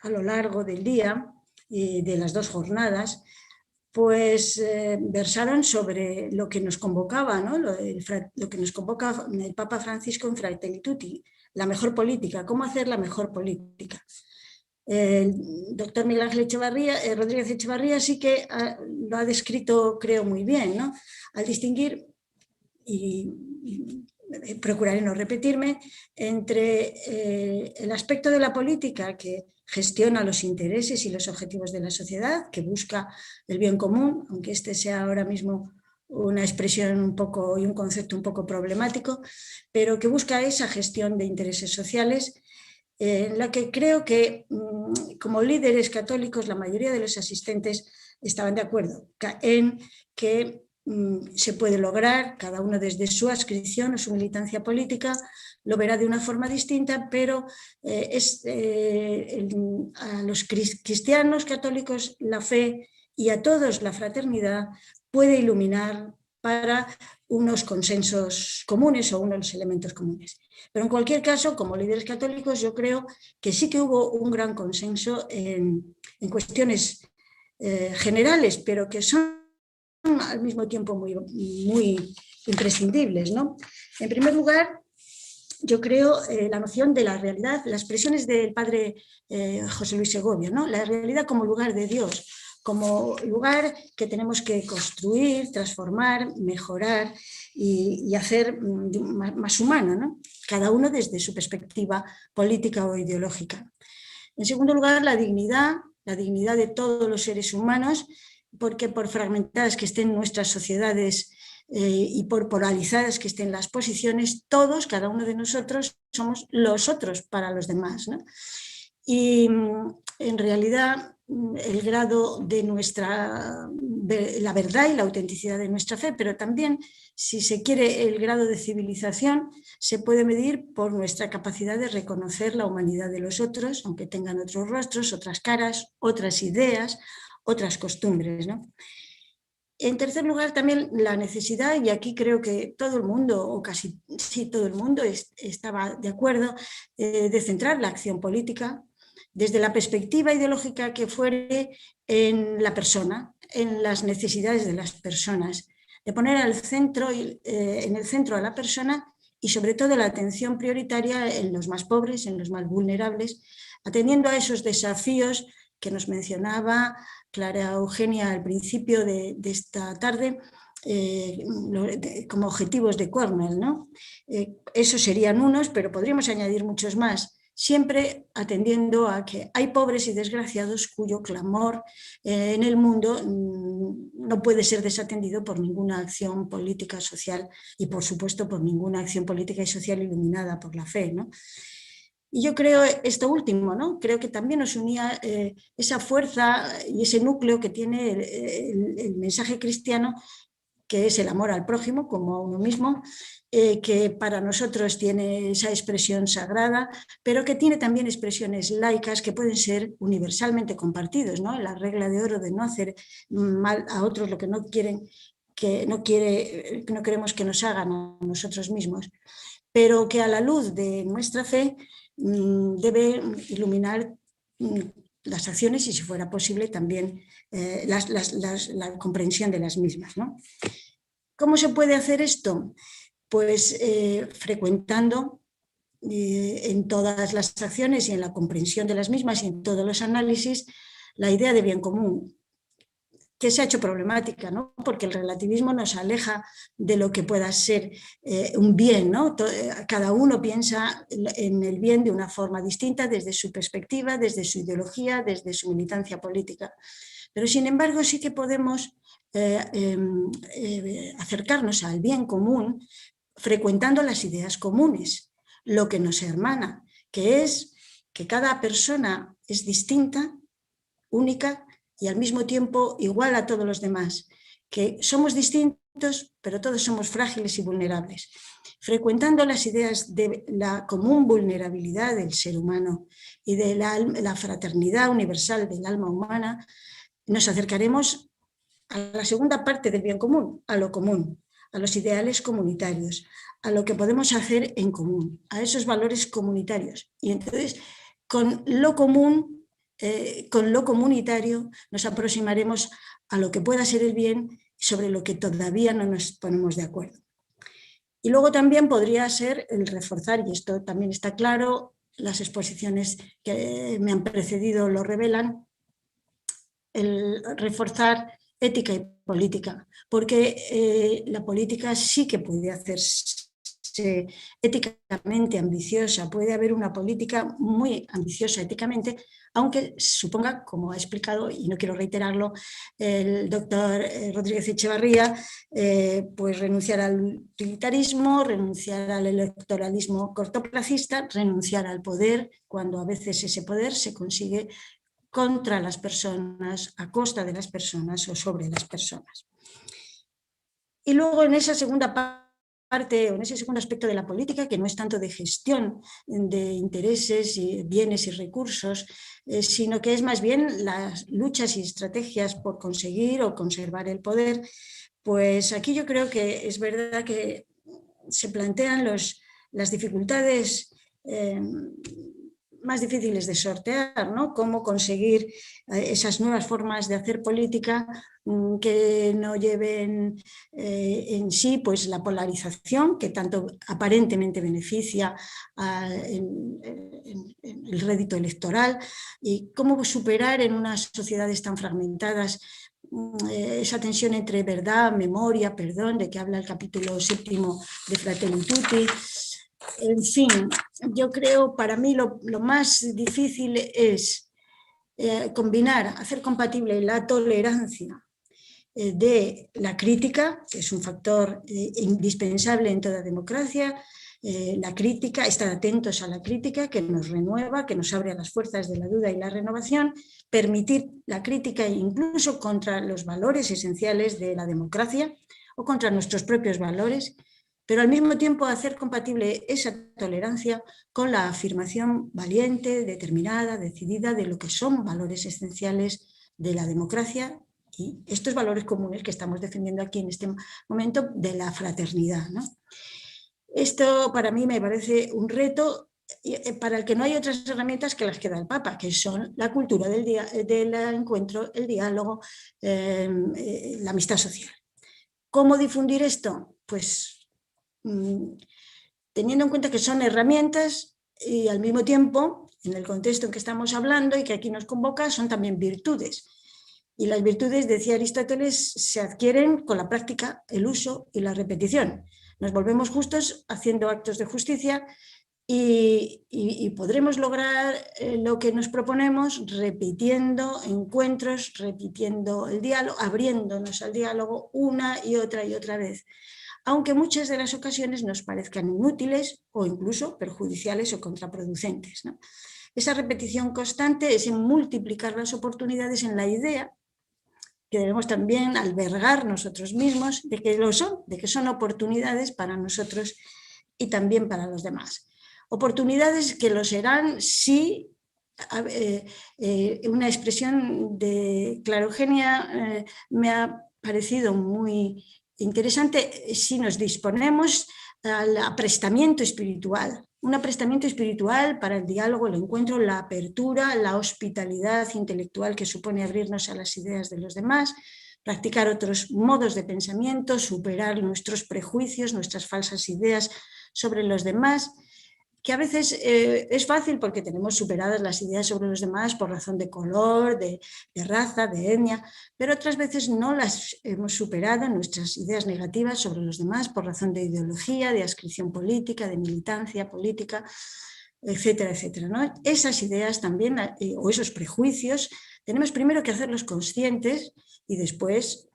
a lo largo del día y de las 2 jornadas pues versaron sobre lo que nos convocaba, ¿no? lo que nos convoca el Papa Francisco en Fratelli Tutti, la mejor política, cómo hacer la mejor política. El doctor Miguel Ángel Rodríguez Echevarría sí que lo ha descrito, creo, muy bien, ¿no? Al distinguir, y procuraré no repetirme, entre el aspecto de la política que gestiona los intereses y los objetivos de la sociedad, que busca el bien común, aunque este sea ahora mismo una expresión un poco y un concepto un poco problemático, pero que busca esa gestión de intereses sociales, en la que creo que como líderes católicos la mayoría de los asistentes estaban de acuerdo en que se puede lograr, cada uno desde su adscripción o su militancia política lo verá de una forma distinta, pero a los cristianos católicos la fe y a todos la fraternidad puede iluminar para unos consensos comunes o unos elementos comunes. Pero en cualquier caso, como líderes católicos, yo creo que sí que hubo un gran consenso en cuestiones generales, pero que son al mismo tiempo muy, muy imprescindibles, ¿no? En primer lugar, yo creo la noción de la realidad, las expresiones del padre José Luis Segovia, ¿no? La realidad como lugar de Dios, como lugar que tenemos que construir, transformar, mejorar y hacer más humana, ¿no? Cada uno desde su perspectiva política o ideológica. En segundo lugar, la dignidad de todos los seres humanos, porque por fragmentadas que estén nuestras sociedades y por polarizadas que estén las posiciones, todos, cada uno de nosotros, somos los otros para los demás, ¿no? Y en realidad el grado de la verdad y la autenticidad de nuestra fe, pero también, si se quiere, el grado de civilización se puede medir por nuestra capacidad de reconocer la humanidad de los otros, aunque tengan otros rostros, otras caras, otras ideas, otras costumbres, ¿no? En tercer lugar, también la necesidad, y aquí creo que todo el mundo, o casi sí todo el mundo, estaba de acuerdo, de centrar la acción política desde la perspectiva ideológica que fuere en la persona, en las necesidades de las personas, de poner en el centro a la persona y sobre todo la atención prioritaria en los más pobres, en los más vulnerables, atendiendo a esos desafíos que nos mencionaba Clara Eugenia al principio de esta tarde, como objetivos de Cornell, ¿no? Esos serían unos, pero podríamos añadir muchos más, siempre atendiendo a que hay pobres y desgraciados cuyo clamor en el mundo no puede ser desatendido por ninguna acción política social y, por supuesto, por ninguna acción política y social iluminada por la fe, ¿no? Y yo creo esto último, ¿no? Creo que también nos unía esa fuerza y ese núcleo que tiene el mensaje cristiano, que es el amor al prójimo como a uno mismo, que para nosotros tiene esa expresión sagrada, pero que tiene también expresiones laicas que pueden ser universalmente compartidos, ¿no? La regla de oro de no hacer mal a otros lo que no quieren, que no queremos que nos hagan a nosotros mismos, pero que a la luz de nuestra fe debe iluminar las acciones y, si fuera posible, también la comprensión de las mismas, ¿no? ¿Cómo se puede hacer esto? Pues frecuentando en todas las acciones y en la comprensión de las mismas y en todos los análisis la idea de bien común, que se ha hecho problemática, ¿no? Porque el relativismo nos aleja de lo que pueda ser un bien, ¿no? Cada uno piensa en el bien de una forma distinta desde su perspectiva, desde su ideología, desde su militancia política. Pero sin embargo sí que podemos acercarnos al bien común frecuentando las ideas comunes, lo que nos hermana, que es que cada persona es distinta, única y al mismo tiempo igual a todos los demás, que somos distintos, pero todos somos frágiles y vulnerables. Frecuentando las ideas de la común vulnerabilidad del ser humano y de la fraternidad universal del alma humana, nos acercaremos a la segunda parte del bien común, a lo común, a los ideales comunitarios, a lo que podemos hacer en común, a esos valores comunitarios. Y entonces, con lo común, con lo comunitario, nos aproximaremos a lo que pueda ser el bien sobre lo que todavía no nos ponemos de acuerdo. Y luego también podría ser el reforzar, y esto también está claro, las exposiciones que me han precedido lo revelan, el reforzar ética y política, porque la política sí que puede hacerse éticamente ambiciosa, puede haber una política muy ambiciosa éticamente, aunque suponga, como ha explicado, y no quiero reiterarlo, el doctor Rodríguez Echevarría, pues renunciar al utilitarismo, renunciar al electoralismo cortoplacista, renunciar al poder, cuando a veces ese poder se consigue contra las personas, a costa de las personas o sobre las personas. Y luego en esa segunda parte, o en ese segundo aspecto de la política, que no es tanto de gestión de intereses, y bienes y recursos, sino que es más bien las luchas y estrategias por conseguir o conservar el poder, pues aquí yo creo que es verdad que se plantean las dificultades más difíciles de sortear, ¿no? Cómo conseguir esas nuevas formas de hacer política que no lleven en sí pues, la polarización que tanto aparentemente beneficia en el rédito electoral, y cómo superar en unas sociedades tan fragmentadas esa tensión entre verdad, memoria, perdón, de que habla el capítulo 7 de Fratelli Tutti. En fin, yo creo, para mí lo más difícil es combinar, hacer compatible la tolerancia de la crítica, que es un factor indispensable en toda democracia, la crítica, estar atentos a la crítica que nos renueva, que nos abre a las fuerzas de la duda y la renovación, permitir la crítica incluso contra los valores esenciales de la democracia o contra nuestros propios valores, pero al mismo tiempo hacer compatible esa tolerancia con la afirmación valiente, determinada, decidida de lo que son valores esenciales de la democracia y estos valores comunes que estamos defendiendo aquí en este momento de la fraternidad, ¿no? Esto para mí me parece un reto para el que no hay otras herramientas que las que da el Papa, que son la cultura del encuentro, el diálogo, la amistad social. ¿Cómo difundir esto? Pues teniendo en cuenta que son herramientas y al mismo tiempo, en el contexto en que estamos hablando y que aquí nos convoca, son también virtudes. Y las virtudes, decía Aristóteles, se adquieren con la práctica, el uso y la repetición. Nos volvemos justos haciendo actos de justicia y podremos lograr lo que nos proponemos repitiendo encuentros, repitiendo el diálogo, abriéndonos al diálogo una y otra vez, aunque muchas de las ocasiones nos parezcan inútiles o incluso perjudiciales o contraproducentes, ¿no? Esa repetición constante es en multiplicar las oportunidades en la idea que debemos también albergar nosotros mismos de que lo son, de que son oportunidades para nosotros y también para los demás. Oportunidades que lo serán si una expresión de Clara Eugenia me ha parecido muy interesante, si nos disponemos al aprestamiento espiritual, un aprestamiento espiritual para el diálogo, el encuentro, la apertura, la hospitalidad intelectual que supone abrirnos a las ideas de los demás, practicar otros modos de pensamiento, superar nuestros prejuicios, nuestras falsas ideas sobre los demás, que a veces es fácil porque tenemos superadas las ideas sobre los demás por razón de color, de raza, de etnia, pero otras veces no las hemos superado, nuestras ideas negativas sobre los demás por razón de ideología, de adscripción política, de militancia política, etcétera, etcétera, ¿no? Esas ideas también, o esos prejuicios, tenemos primero que hacerlos conscientes y después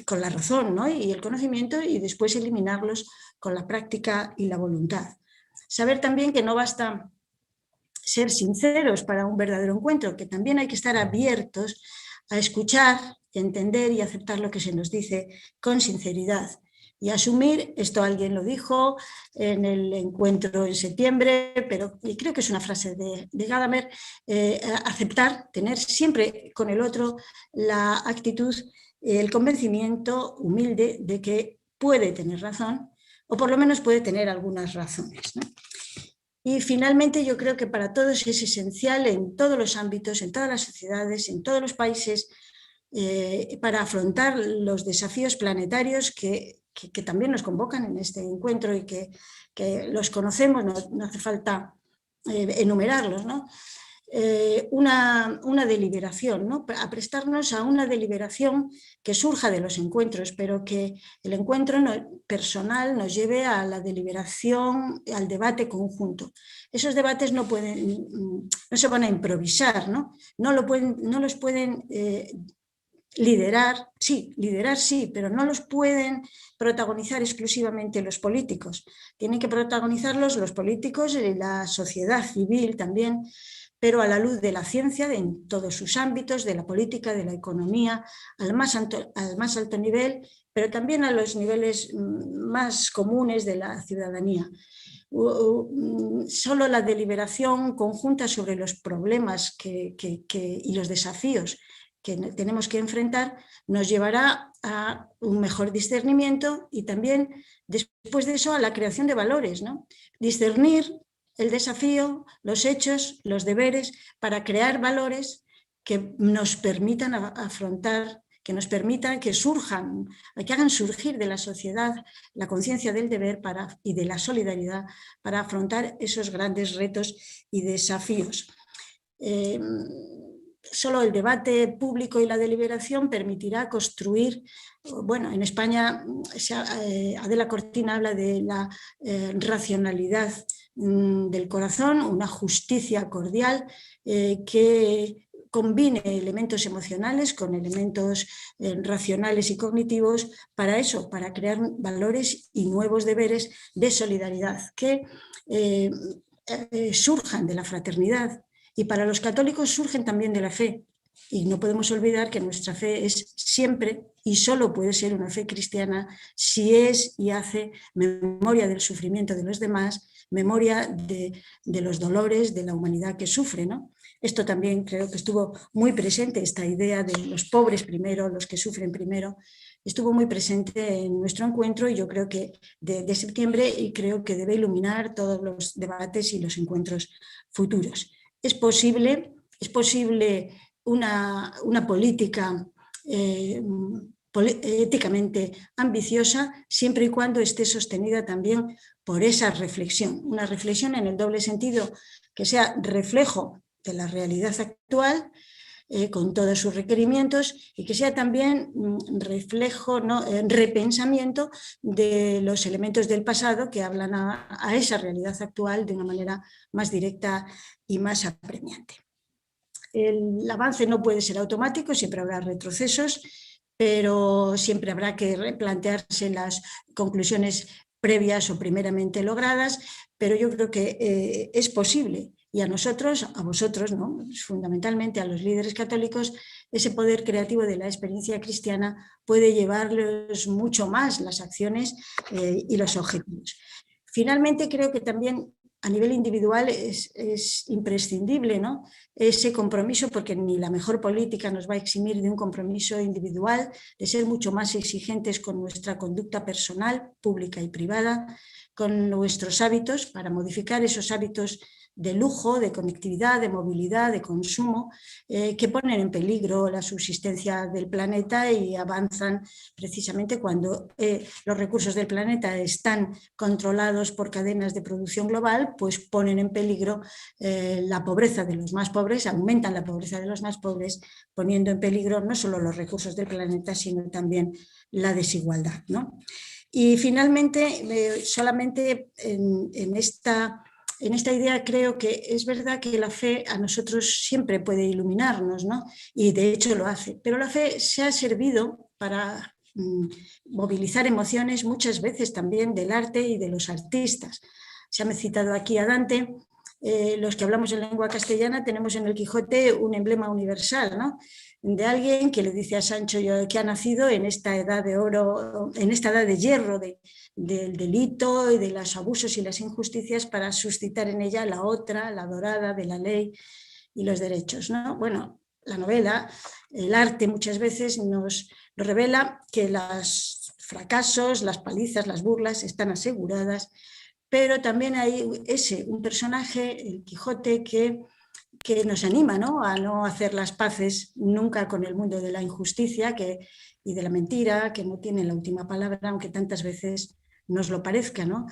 con la razón, ¿no? Y el conocimiento, y después eliminarlos con la práctica y la voluntad. Saber también que no basta ser sinceros para un verdadero encuentro, que también hay que estar abiertos a escuchar, entender y aceptar lo que se nos dice con sinceridad. Y asumir, esto alguien lo dijo en el encuentro en septiembre, pero creo que es una frase de Gadamer, aceptar, tener siempre con el otro la actitud, el convencimiento humilde de que puede tener razón, o por lo menos puede tener algunas razones, ¿no? Y finalmente yo creo que para todos es esencial en todos los ámbitos, en todas las sociedades, en todos los países, para afrontar los desafíos planetarios que también nos convocan en este encuentro y que los conocemos, no hace falta enumerarlos, ¿no? Una deliberación, ¿no? A prestarnos a una deliberación que surja de los encuentros, pero que el encuentro personal nos lleve a la deliberación, al debate conjunto. Esos debates no se van a improvisar, ¿no? No los pueden liderar sí, pero no los pueden protagonizar exclusivamente los políticos. Tienen que protagonizarlos los políticos y la sociedad civil también, pero a la luz de la ciencia en todos sus ámbitos, de la política, de la economía, al más alto nivel, pero también a los niveles más comunes de la ciudadanía. Solo la deliberación conjunta sobre los problemas y los desafíos que tenemos que enfrentar nos llevará a un mejor discernimiento y también, después de eso, a la creación de valores, ¿no? Discernir el desafío, los hechos, los deberes, para crear valores que nos permitan afrontar, que nos permitan que surjan, que hagan surgir de la sociedad la conciencia del deber y de la solidaridad para afrontar esos grandes retos y desafíos. Solo el debate público y la deliberación permitirá construir, bueno, en España Adela Cortina habla de la racionalidad del corazón, una justicia cordial que combine elementos emocionales con elementos racionales y cognitivos para eso, para crear valores y nuevos deberes de solidaridad que surjan de la fraternidad. Y para los católicos surgen también de la fe. Y no podemos olvidar que nuestra fe es siempre y solo puede ser una fe cristiana si es y hace memoria del sufrimiento de los demás, memoria de los dolores de la humanidad que sufre, ¿no? Esto también creo que estuvo muy presente, esta idea de los pobres primero, los que sufren primero, estuvo muy presente en nuestro encuentro y yo creo que de septiembre, y creo que debe iluminar todos los debates y los encuentros futuros. Es posible una política éticamente ambiciosa siempre y cuando esté sostenida también por esa reflexión, una reflexión en el doble sentido, que sea reflejo de la realidad actual con todos sus requerimientos y que sea también reflejo, repensamiento de los elementos del pasado que hablan a esa realidad actual de una manera más directa y más apremiante. El avance no puede ser automático, siempre habrá retrocesos, pero siempre habrá que replantearse las conclusiones previas o primeramente logradas, pero yo creo que es posible. Y a nosotros, a vosotros, ¿no? Fundamentalmente a los líderes católicos, ese poder creativo de la experiencia cristiana puede llevarles mucho más las acciones y los objetivos. Finalmente, creo que también a nivel individual es imprescindible, ¿no? Ese compromiso, porque ni la mejor política nos va a eximir de un compromiso individual, de ser mucho más exigentes con nuestra conducta personal, pública y privada, con nuestros hábitos, para modificar esos hábitos de lujo, de conectividad, de movilidad, de consumo, que ponen en peligro la subsistencia del planeta y avanzan precisamente cuando los recursos del planeta están controlados por cadenas de producción global, pues ponen en peligro la pobreza de los más pobres, aumentan la pobreza de los más pobres, poniendo en peligro no solo los recursos del planeta, sino también la desigualdad, ¿no? Y finalmente, solamente en esta idea creo que es verdad que la fe a nosotros siempre puede iluminarnos, ¿no? Y de hecho lo hace, pero la fe se ha servido para movilizar emociones muchas veces también del arte y de los artistas. Se ha citado aquí a Dante. Los que hablamos en lengua castellana tenemos en el Quijote un emblema universal, ¿no? De alguien que le dice a Sancho que ha nacido en esta edad de oro, en esta edad de hierro del delito y de los abusos y las injusticias, para suscitar en ella la otra, la dorada de la ley y los derechos, ¿no? Bueno, la novela, el arte muchas veces nos revela que los fracasos, las palizas, las burlas están aseguradas, pero también hay un personaje, el Quijote, que nos anima, ¿no?, a no hacer las paces nunca con el mundo de la injusticia y de la mentira, que no tiene la última palabra, aunque tantas veces nos lo parezca, ¿no?,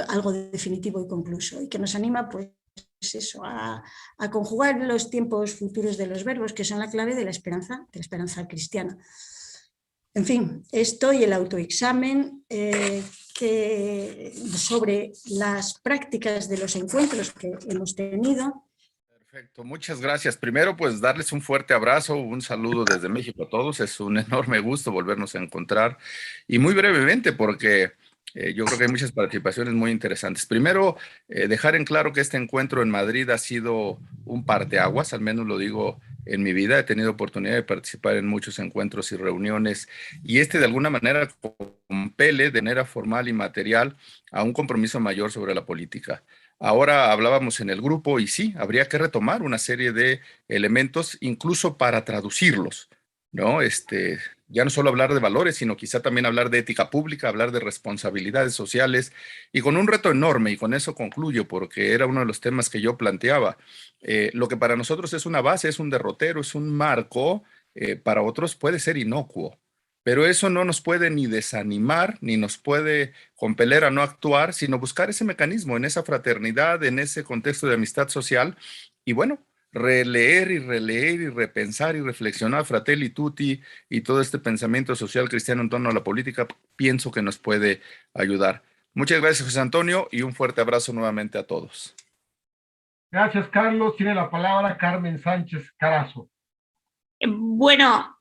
algo definitivo y concluso, y que nos anima, pues eso, a conjugar los tiempos futuros de los verbos, que son la clave de la esperanza cristiana. En fin, esto y el autoexamen sobre las prácticas de los encuentros que hemos tenido. Perfecto, muchas gracias. Primero, pues darles un fuerte abrazo, un saludo desde México a todos. Es un enorme gusto volvernos a encontrar. Y muy brevemente, porque yo creo que hay muchas participaciones muy interesantes. Primero, dejar en claro que este encuentro en Madrid ha sido un parteaguas, al menos lo digo en mi vida. He tenido oportunidad de participar en muchos encuentros y reuniones, y de alguna manera compele de manera formal y material a un compromiso mayor sobre la política. Ahora hablábamos en el grupo y sí, habría que retomar una serie de elementos incluso para traducirlos, ¿no? Ya no solo hablar de valores, sino quizá también hablar de ética pública, hablar de responsabilidades sociales, y con un reto enorme, y con eso concluyo, porque era uno de los temas que yo planteaba. Lo que para nosotros es una base, es un derrotero, es un marco, para otros puede ser inocuo. Pero eso no nos puede ni desanimar, ni nos puede compeler a no actuar, sino buscar ese mecanismo en esa fraternidad, en ese contexto de amistad social. Y bueno, releer y releer y repensar y reflexionar Fratelli Tutti y todo este pensamiento social cristiano en torno a la política, pienso que nos puede ayudar. Muchas gracias, José Antonio, y un fuerte abrazo nuevamente a todos. Gracias, Carlos. Tiene la palabra Carmen Sánchez Carazo. Bueno,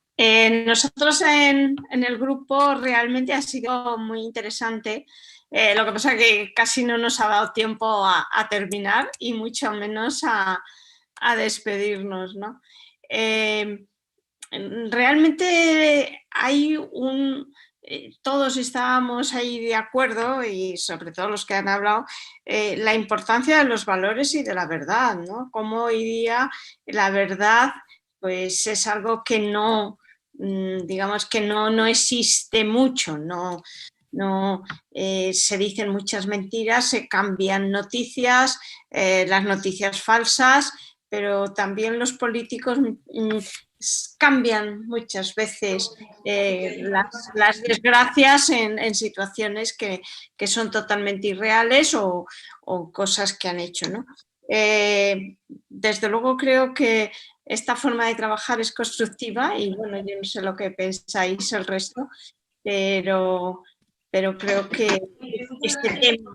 nosotros en el grupo realmente ha sido muy interesante. Lo que pasa es que casi no nos ha dado tiempo a terminar y mucho menos a despedirnos, ¿no? Realmente hay todos estábamos ahí de acuerdo, y sobre todo los que han hablado, la importancia de los valores y de la verdad, ¿no? Como hoy día la verdad pues es algo que no, digamos que no existe mucho, no se dicen muchas mentiras, se cambian noticias, las noticias falsas, pero también los políticos cambian muchas veces las desgracias en situaciones que son totalmente irreales o cosas que han hecho, ¿no? Desde luego creo que esta forma de trabajar es constructiva y bueno, yo no sé lo que pensáis el resto, pero creo que este tema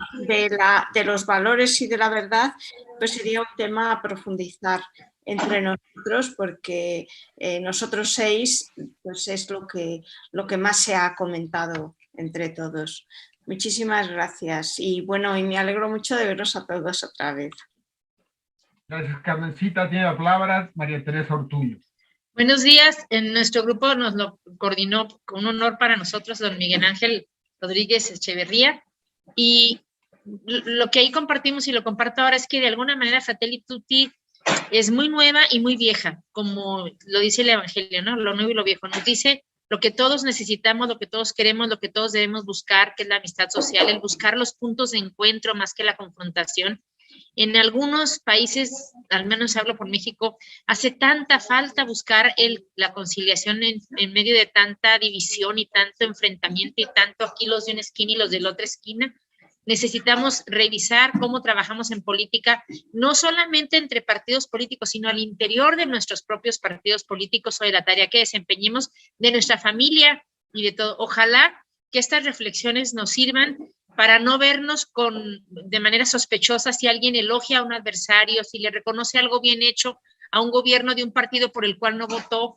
de los valores y de la verdad pues sería un tema a profundizar entre nosotros, porque nosotros 6 pues es lo que más se ha comentado entre todos. Muchísimas gracias y bueno, y me alegro mucho de veros a todos otra vez. Gracias, Carmencita. Tiene la palabra María Teresa Ortuño. Buenos días. En nuestro grupo nos lo coordinó con un honor para nosotros don Miguel Ángel Rodríguez Echeverría, y lo que ahí compartimos y lo comparto ahora es que de alguna manera Fratelli Tutti es muy nueva y muy vieja, como lo dice el Evangelio, ¿no? Lo nuevo y lo viejo. Nos dice lo que todos necesitamos, lo que todos queremos, lo que todos debemos buscar, que es la amistad social, el buscar los puntos de encuentro más que la confrontación. En algunos países, al menos hablo por México, hace tanta falta buscar la conciliación en medio de tanta división y tanto enfrentamiento y tanto aquí los de una esquina y los de la otra esquina. Necesitamos revisar cómo trabajamos en política, no solamente entre partidos políticos, sino al interior de nuestros propios partidos políticos o de la tarea que desempeñemos, de nuestra familia y de todo. Ojalá que estas reflexiones nos sirvan para no vernos de manera sospechosa si alguien elogia a un adversario, si le reconoce algo bien hecho a un gobierno de un partido por el cual no votó,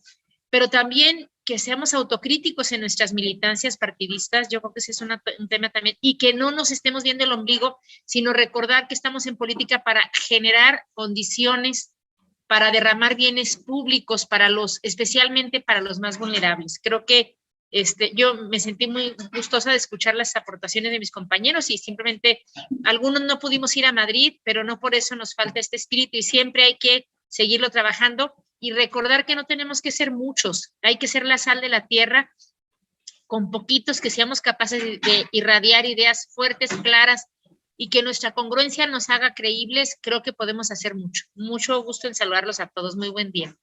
pero también que seamos autocríticos en nuestras militancias partidistas. Yo creo que ese es un tema también, y que no nos estemos viendo el ombligo, sino recordar que estamos en política para generar condiciones, para derramar bienes públicos, especialmente para los más vulnerables. Creo que yo me sentí muy gustosa de escuchar las aportaciones de mis compañeros y simplemente algunos no pudimos ir a Madrid, pero no por eso nos falta este espíritu y siempre hay que seguirlo trabajando y recordar que no tenemos que ser muchos, hay que ser la sal de la tierra, con poquitos que seamos capaces de irradiar ideas fuertes, claras y que nuestra congruencia nos haga creíbles. Creo que podemos hacer mucho. Mucho gusto en saludarlos a todos. Muy buen día.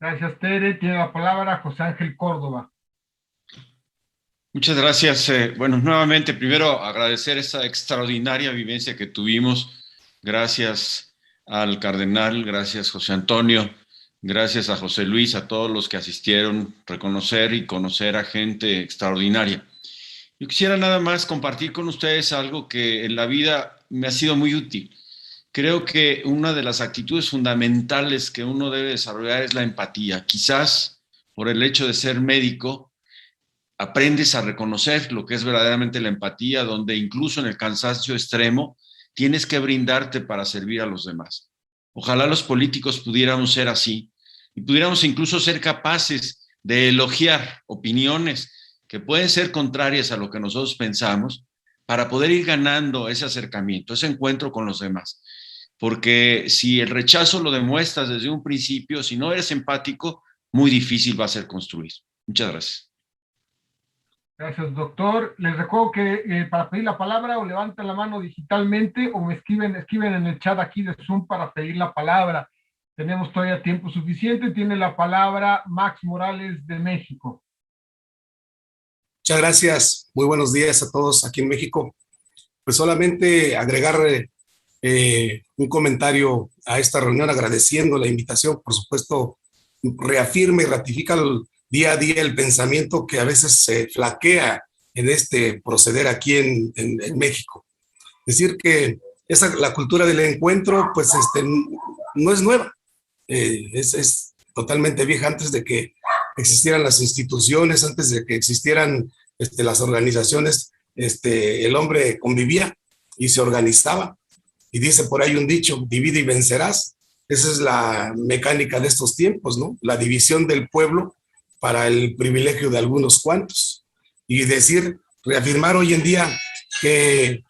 Gracias, Tere. Tiene la palabra José Ángel Córdoba. Muchas gracias. Bueno, nuevamente, primero agradecer esa extraordinaria vivencia que tuvimos. Gracias al cardenal, gracias José Antonio, gracias a José Luis, a todos los que asistieron, reconocer y conocer a gente extraordinaria. Yo quisiera nada más compartir con ustedes algo que en la vida me ha sido muy útil. Creo que una de las actitudes fundamentales que uno debe desarrollar es la empatía. Quizás por el hecho de ser médico, aprendes a reconocer lo que es verdaderamente la empatía, donde incluso en el cansancio extremo tienes que brindarte para servir a los demás. Ojalá los políticos pudiéramos ser así y pudiéramos incluso ser capaces de elogiar opiniones que pueden ser contrarias a lo que nosotros pensamos para poder ir ganando ese acercamiento, ese encuentro con los demás. Porque si el rechazo lo demuestras desde un principio, si no eres empático, muy difícil va a ser construir. Muchas gracias. Gracias, doctor. Les recuerdo que para pedir la palabra o levanten la mano digitalmente o me escriben en el chat aquí de Zoom para pedir la palabra. Tenemos todavía tiempo suficiente. Tiene la palabra Max Morales de México. Muchas gracias. Muy buenos días a todos aquí en México. Pues solamente agregar un comentario a esta reunión agradeciendo la invitación. Por supuesto, reafirma y ratifica día a día el pensamiento que a veces se flaquea en este proceder aquí en México. Es decir que la cultura del encuentro pues no es nueva, es totalmente vieja. Antes de que existieran las instituciones, antes de que existieran las organizaciones, el hombre convivía y se organizaba. Y dice por ahí un dicho, divide y vencerás. Esa es la mecánica de estos tiempos, ¿no? La división del pueblo para el privilegio de algunos cuantos. Y reafirmar hoy en día que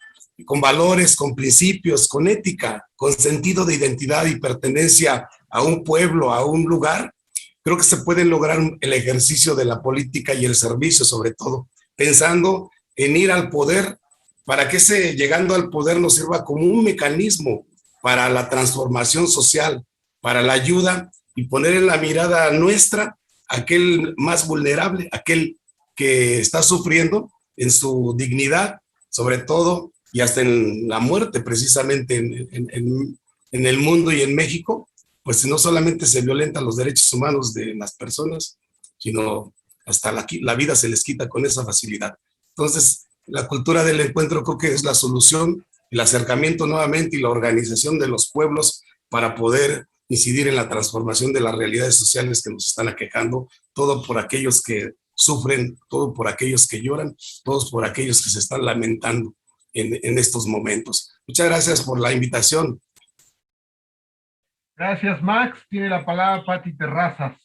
con valores, con principios, con ética, con sentido de identidad y pertenencia a un pueblo, a un lugar, creo que se puede lograr el ejercicio de la política y el servicio, sobre todo, pensando en ir al poder para que llegando al poder nos sirva como un mecanismo para la transformación social, para la ayuda y poner en la mirada nuestra aquel más vulnerable, aquel que está sufriendo en su dignidad, sobre todo, y hasta en la muerte, precisamente en el mundo y en México, pues no solamente se violentan los derechos humanos de las personas, sino hasta la vida se les quita con esa facilidad. Entonces, la cultura del encuentro creo que es la solución, el acercamiento nuevamente y la organización de los pueblos para poder incidir en la transformación de las realidades sociales que nos están aquejando, todo por aquellos que sufren, todo por aquellos que lloran, todos por aquellos que se están lamentando en estos momentos. Muchas gracias por la invitación. Gracias, Max. Tiene la palabra Pati Terrazas.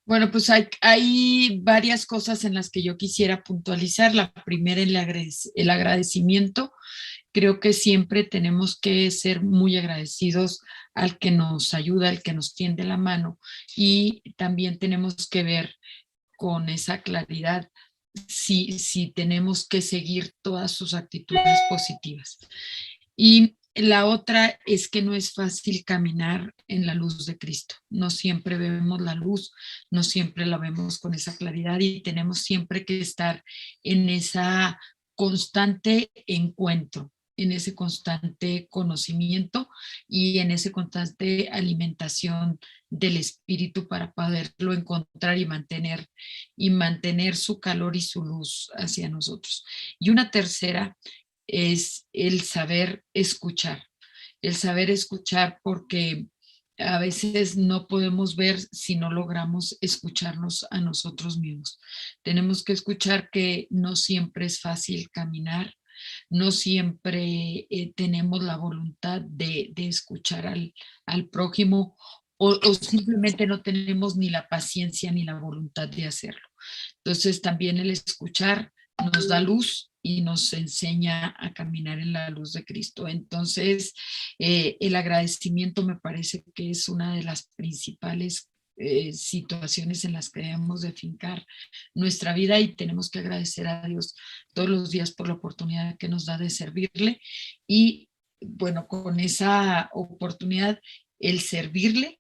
Bueno, pues hay varias cosas en las que yo quisiera puntualizar. La primera, el agradecimiento. Creo que siempre tenemos que ser muy agradecidos al que nos ayuda, al que nos tiende la mano, y también tenemos que ver con esa claridad si tenemos que seguir todas sus actitudes positivas. Y la otra es que no es fácil caminar en la luz de Cristo. No siempre vemos la luz, no siempre la vemos con esa claridad y tenemos siempre que estar en esa constante encuentro, en ese constante conocimiento y en esa constante alimentación del espíritu para poderlo encontrar y mantener su calor y su luz hacia nosotros. Y una tercera es el saber escuchar porque a veces no podemos ver si no logramos escucharnos a nosotros mismos. Tenemos que escuchar que no siempre es fácil caminar, no siempre tenemos la voluntad de escuchar al prójimo o simplemente no tenemos ni la paciencia ni la voluntad de hacerlo. Entonces también el escuchar nos da luz y nos enseña a caminar en la luz de Cristo. Entonces, el agradecimiento me parece que es una de las principales situaciones en las que debemos de fincar nuestra vida y tenemos que agradecer a Dios todos los días por la oportunidad que nos da de servirle y bueno, con esa oportunidad el servirle,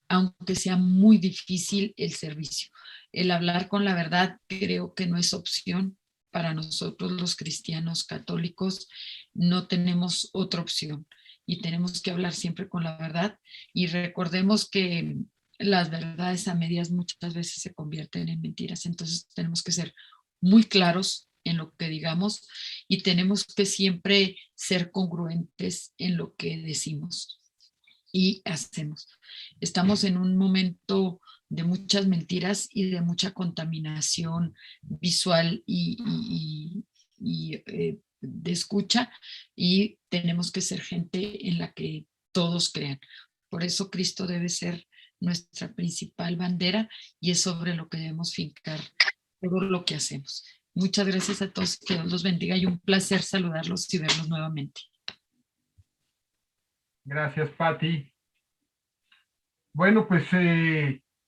aunque sea muy difícil el servicio. El hablar con la verdad creo que no es opción para nosotros los cristianos católicos, no tenemos otra opción y tenemos que hablar siempre con la verdad y recordemos que las verdades a medias muchas veces se convierten en mentiras, entonces tenemos que ser muy claros en lo que digamos y tenemos que siempre ser congruentes en lo que decimos y hacemos. Estamos en un momento de muchas mentiras y de mucha contaminación visual y de escucha y tenemos que ser gente en la que todos crean. Por eso Cristo debe ser nuestra principal bandera y es sobre lo que debemos fincar todo lo que hacemos. Muchas gracias a todos, que Dios los bendiga y un placer saludarlos y verlos nuevamente. Gracias, Patti. Bueno, pues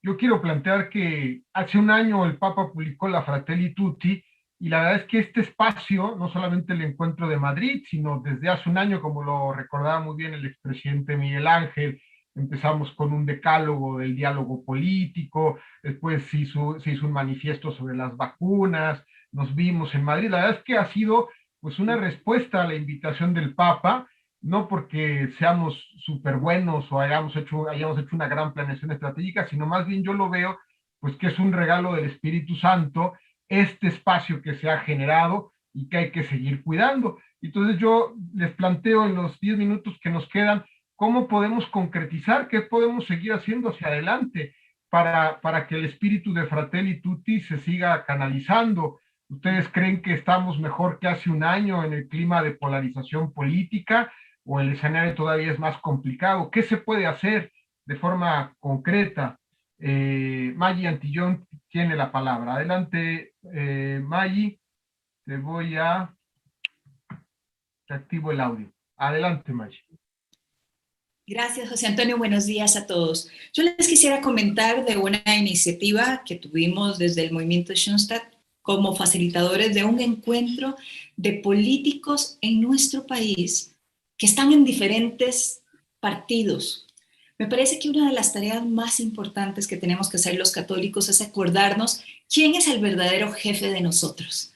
yo quiero plantear que hace un año el Papa publicó la Fratelli Tutti y la verdad es que este espacio, no solamente el encuentro de Madrid, sino desde hace un año, como lo recordaba muy bien el expresidente Miguel Ángel, empezamos con un decálogo del diálogo político, después se hizo un manifiesto sobre las vacunas, nos vimos en Madrid. La verdad es que ha sido pues una respuesta a la invitación del Papa, no porque seamos súper buenos o hayamos hecho una gran planeación estratégica, sino más bien yo lo veo pues que es un regalo del Espíritu Santo, este espacio que se ha generado y que hay que seguir cuidando. Entonces yo les planteo en los 10 minutos que nos quedan, ¿cómo podemos concretizar? ¿Qué podemos seguir haciendo hacia adelante para que el espíritu de Fratelli Tutti se siga canalizando? ¿Ustedes creen que estamos mejor que hace un año en el clima de polarización política o el escenario todavía es más complicado? ¿Qué se puede hacer de forma concreta? Maggie Antillón tiene la palabra. Adelante, Maggie. Te activo el audio. Adelante, Maggie. Gracias, José Antonio. Buenos días a todos. Yo les quisiera comentar de una iniciativa que tuvimos desde el movimiento Schoenstatt como facilitadores de un encuentro de políticos en nuestro país que están en diferentes partidos. Me parece que una de las tareas más importantes que tenemos que hacer los católicos es acordarnos quién es el verdadero jefe de nosotros.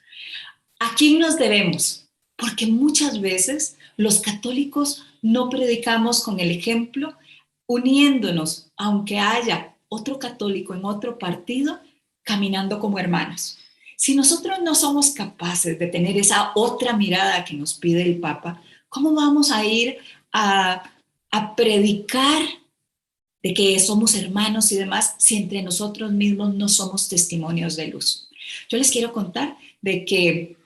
¿A quién nos debemos? Porque muchas veces los católicos no predicamos con el ejemplo, uniéndonos, aunque haya otro católico en otro partido, caminando como hermanos. Si nosotros no somos capaces de tener esa otra mirada que nos pide el Papa, ¿cómo vamos a ir a predicar de que somos hermanos y demás si entre nosotros mismos no somos testimonios de luz? Yo les quiero contar de que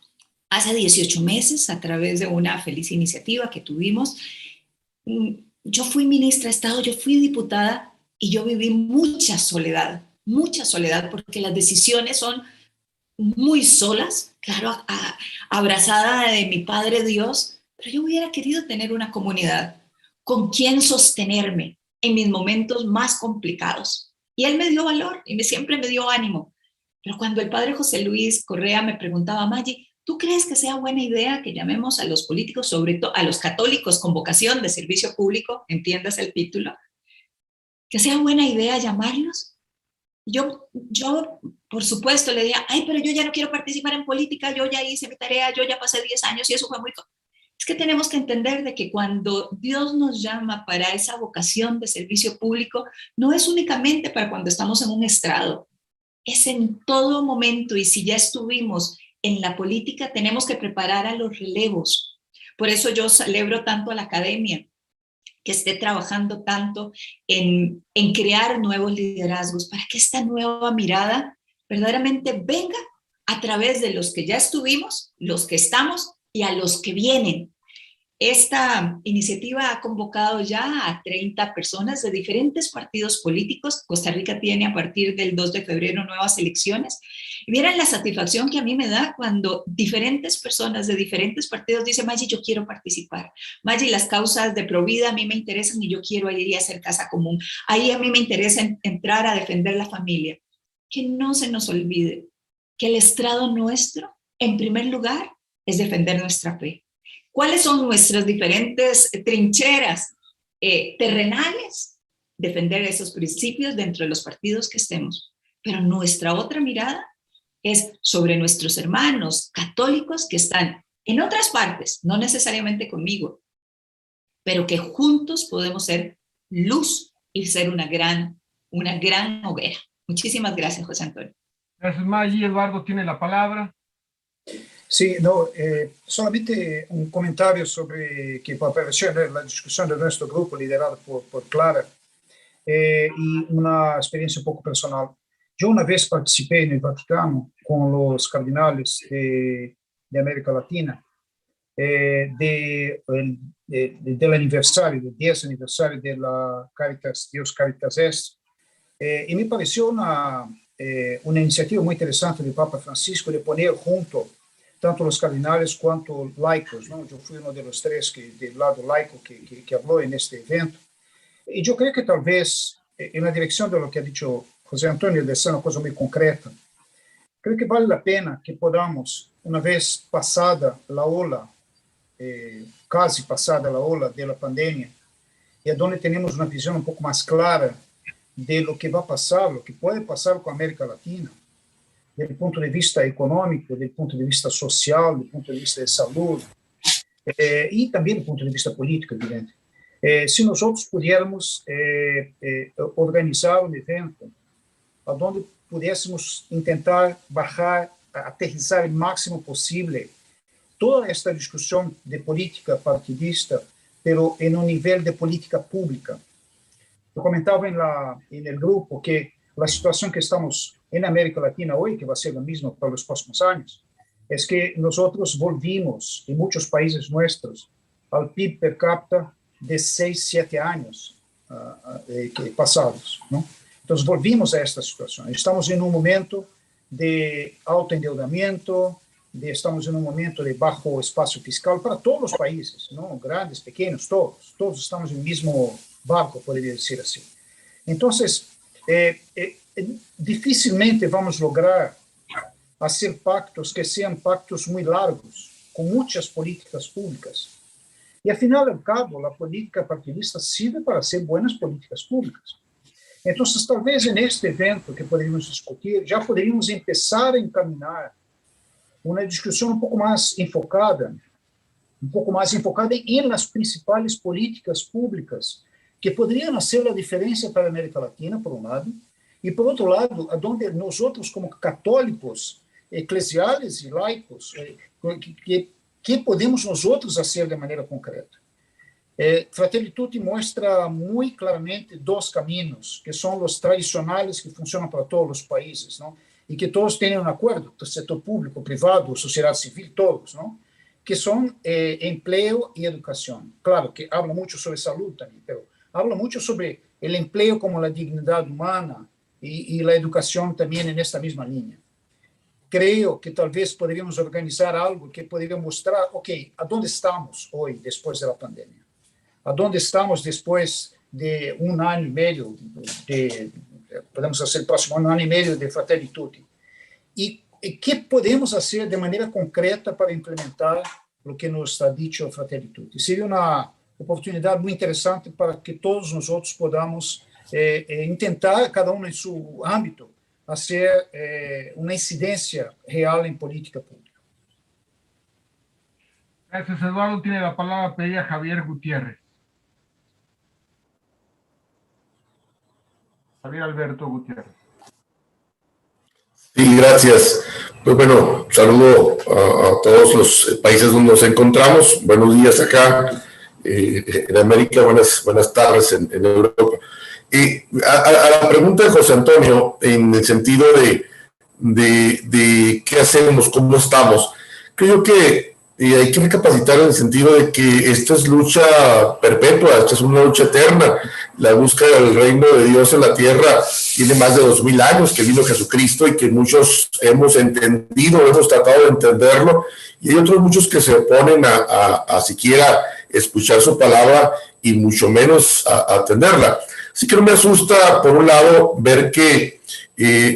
hace 18 meses, a través de una feliz iniciativa que tuvimos, yo fui ministra de Estado, yo fui diputada y yo viví mucha soledad porque las decisiones son muy solas, claro, abrazada de mi Padre Dios, pero yo hubiera querido tener una comunidad con quien sostenerme en mis momentos más complicados. Y él me dio valor y siempre me dio ánimo. Pero cuando el Padre José Luis Correa me preguntaba, Maggie, ¿Tú crees que sea buena idea que llamemos a los políticos, sobre todo a los católicos con vocación de servicio público, entiendas el título, que sea buena idea llamarlos? Yo, por supuesto, le diría, ay, pero yo ya no quiero participar en política, yo ya hice mi tarea, yo ya pasé 10 años y eso fue muy... Es que tenemos que entender de que cuando Dios nos llama para esa vocación de servicio público, no es únicamente para cuando estamos en un estrado, es en todo momento, y si ya estuvimos en la política, tenemos que preparar a los relevos. Por eso yo celebro tanto a la academia, que esté trabajando tanto en crear nuevos liderazgos, para que esta nueva mirada verdaderamente venga a través de los que ya estuvimos, los que estamos y a los que vienen. Esta iniciativa ha convocado ya a 30 personas de diferentes partidos políticos. Costa Rica tiene a partir del 2 de febrero nuevas elecciones. Y vieran la satisfacción que a mí me da cuando diferentes personas de diferentes partidos dicen, Maggi, yo quiero participar. Maggi, las causas de Provida a mí me interesan y yo quiero ir a hacer casa común. Ahí a mí me interesa entrar a defender la familia. Que no se nos olvide que el estrado nuestro, en primer lugar, es defender nuestra fe. ¿Cuáles son nuestras diferentes trincheras terrenales? Defender esos principios dentro de los partidos que estemos. Pero nuestra otra mirada es sobre nuestros hermanos católicos que están en otras partes, no necesariamente conmigo, pero que juntos podemos ser luz y ser una gran hoguera. Muchísimas gracias, José Antonio. Gracias, Maggi. Eduardo tiene la palabra. Sí, no, solamente un comentario sobre que apareció en la discusión de nuestro grupo liderado por Clara y una experiencia un poco personal. Yo una vez participé en el Vaticano con los cardenales de América Latina del aniversario, del 10 aniversario de la Caritas, Dios Caritas Est, y me pareció una iniciativa muy interesante del Papa Francisco de poner junto tanto los cardenales cuanto laicos, ¿no? Yo fui uno de los tres del lado laico que habló en este evento. Y yo creo que tal vez, en la dirección de lo que ha dicho José Antonio, de ser una cosa muy concreta, creo que vale la pena que podamos, una vez pasada la ola, casi pasada la ola de la pandemia, y a donde tenemos una visión un poco más clara de lo que va a pasar, lo que puede pasar con América Latina, desde el punto de vista económico, desde el punto de vista social, desde el punto de vista de salud, y también desde el punto de vista político, evidente. Si nosotros pudiéramos organizar un evento donde pudiésemos intentar bajar, aterrizar el máximo posible toda esta discusión de política partidista, pero en un nivel de política pública. Yo comentaba en el grupo que la situación que estamos en América Latina hoy, que va a ser la misma para los próximos años, es que nosotros volvimos en muchos países nuestros al PIB per cápita de 6, 7 años pasados, ¿no? Entonces volvimos a esta situación. Estamos en un momento de alto endeudamiento, estamos en un momento de bajo espacio fiscal para todos los países, ¿no? Grandes, pequeños, todos estamos en el mismo barco, podría decir así. Entonces, difícilmente vamos a lograr hacer pactos que sean pactos muy largos, con muchas políticas públicas. Y al final del cabo, la política partidista sirve para hacer buenas políticas públicas. Entonces, tal vez en este evento que poderíamos discutir, ya poderíamos empezar a encaminar una discusión un poco más enfocada en las principales políticas públicas que podrían hacer la diferencia para a América Latina, por un lado, y por otro lado, donde nosotros como católicos, eclesiales y laicos, que podemos nosotros hacer de manera concreta. Fratelli Tutti muestra muy claramente dos caminos, que son los tradicionales que funcionan para todos los países, ¿no? Y que todos tienen un acuerdo, el sector público, privado, sociedad civil, todos, ¿no? Que son empleo y educación. Claro que habla mucho sobre salud también, pero habla mucho sobre el empleo como la dignidad humana y la educación también en esta misma línea. Creo que tal vez podríamos organizar algo que podría mostrar, ok, ¿a dónde estamos hoy después de la pandemia? ¿A dónde estamos después de un año y medio, podemos hacer el próximo año y medio de Fratelli Tutti? Y ¿qué podemos hacer de manera concreta para implementar lo que nos ha dicho Fratelli Tutti? Sería una oportunidad muy interesante para que todos nosotros podamos intentar, cada uno en su ámbito, hacer una incidencia real en política pública. Gracias, Eduardo. Tiene la palabra pedida Javier Gutiérrez. Javier Alberto Gutiérrez. Sí, gracias. Pues bueno, saludo a todos los países donde nos encontramos. Buenos días acá en América, buenas tardes en Europa. A la pregunta de José Antonio, en el sentido de qué hacemos, cómo estamos, creo que hay que recapacitar en el sentido de que esta es lucha perpetua, esta es una lucha eterna. La búsqueda del reino de Dios en la tierra tiene más de 2000 años que vino Jesucristo y que muchos hemos entendido, hemos tratado de entenderlo, y hay otros muchos que se oponen a siquiera escuchar su palabra y mucho menos a atenderla. Así que no me asusta, por un lado, ver que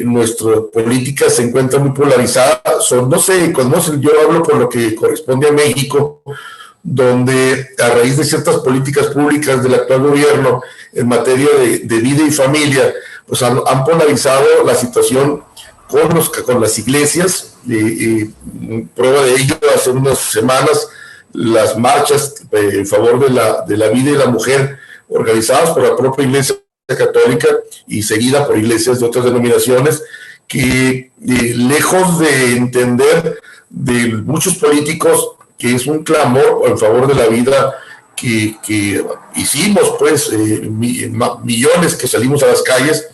nuestra política se encuentra muy polarizada. No sé, yo hablo por lo que corresponde a México, donde a raíz de ciertas políticas públicas del actual gobierno en materia de vida y familia, pues han polarizado la situación con las iglesias. Prueba de ello, hace unas semanas, las marchas en favor de la vida y la mujer organizadas por la propia Iglesia Católica y seguida por iglesias de otras denominaciones, que lejos de entender de muchos políticos que es un clamor en favor de la vida que hicimos, pues, millones que salimos a las calles,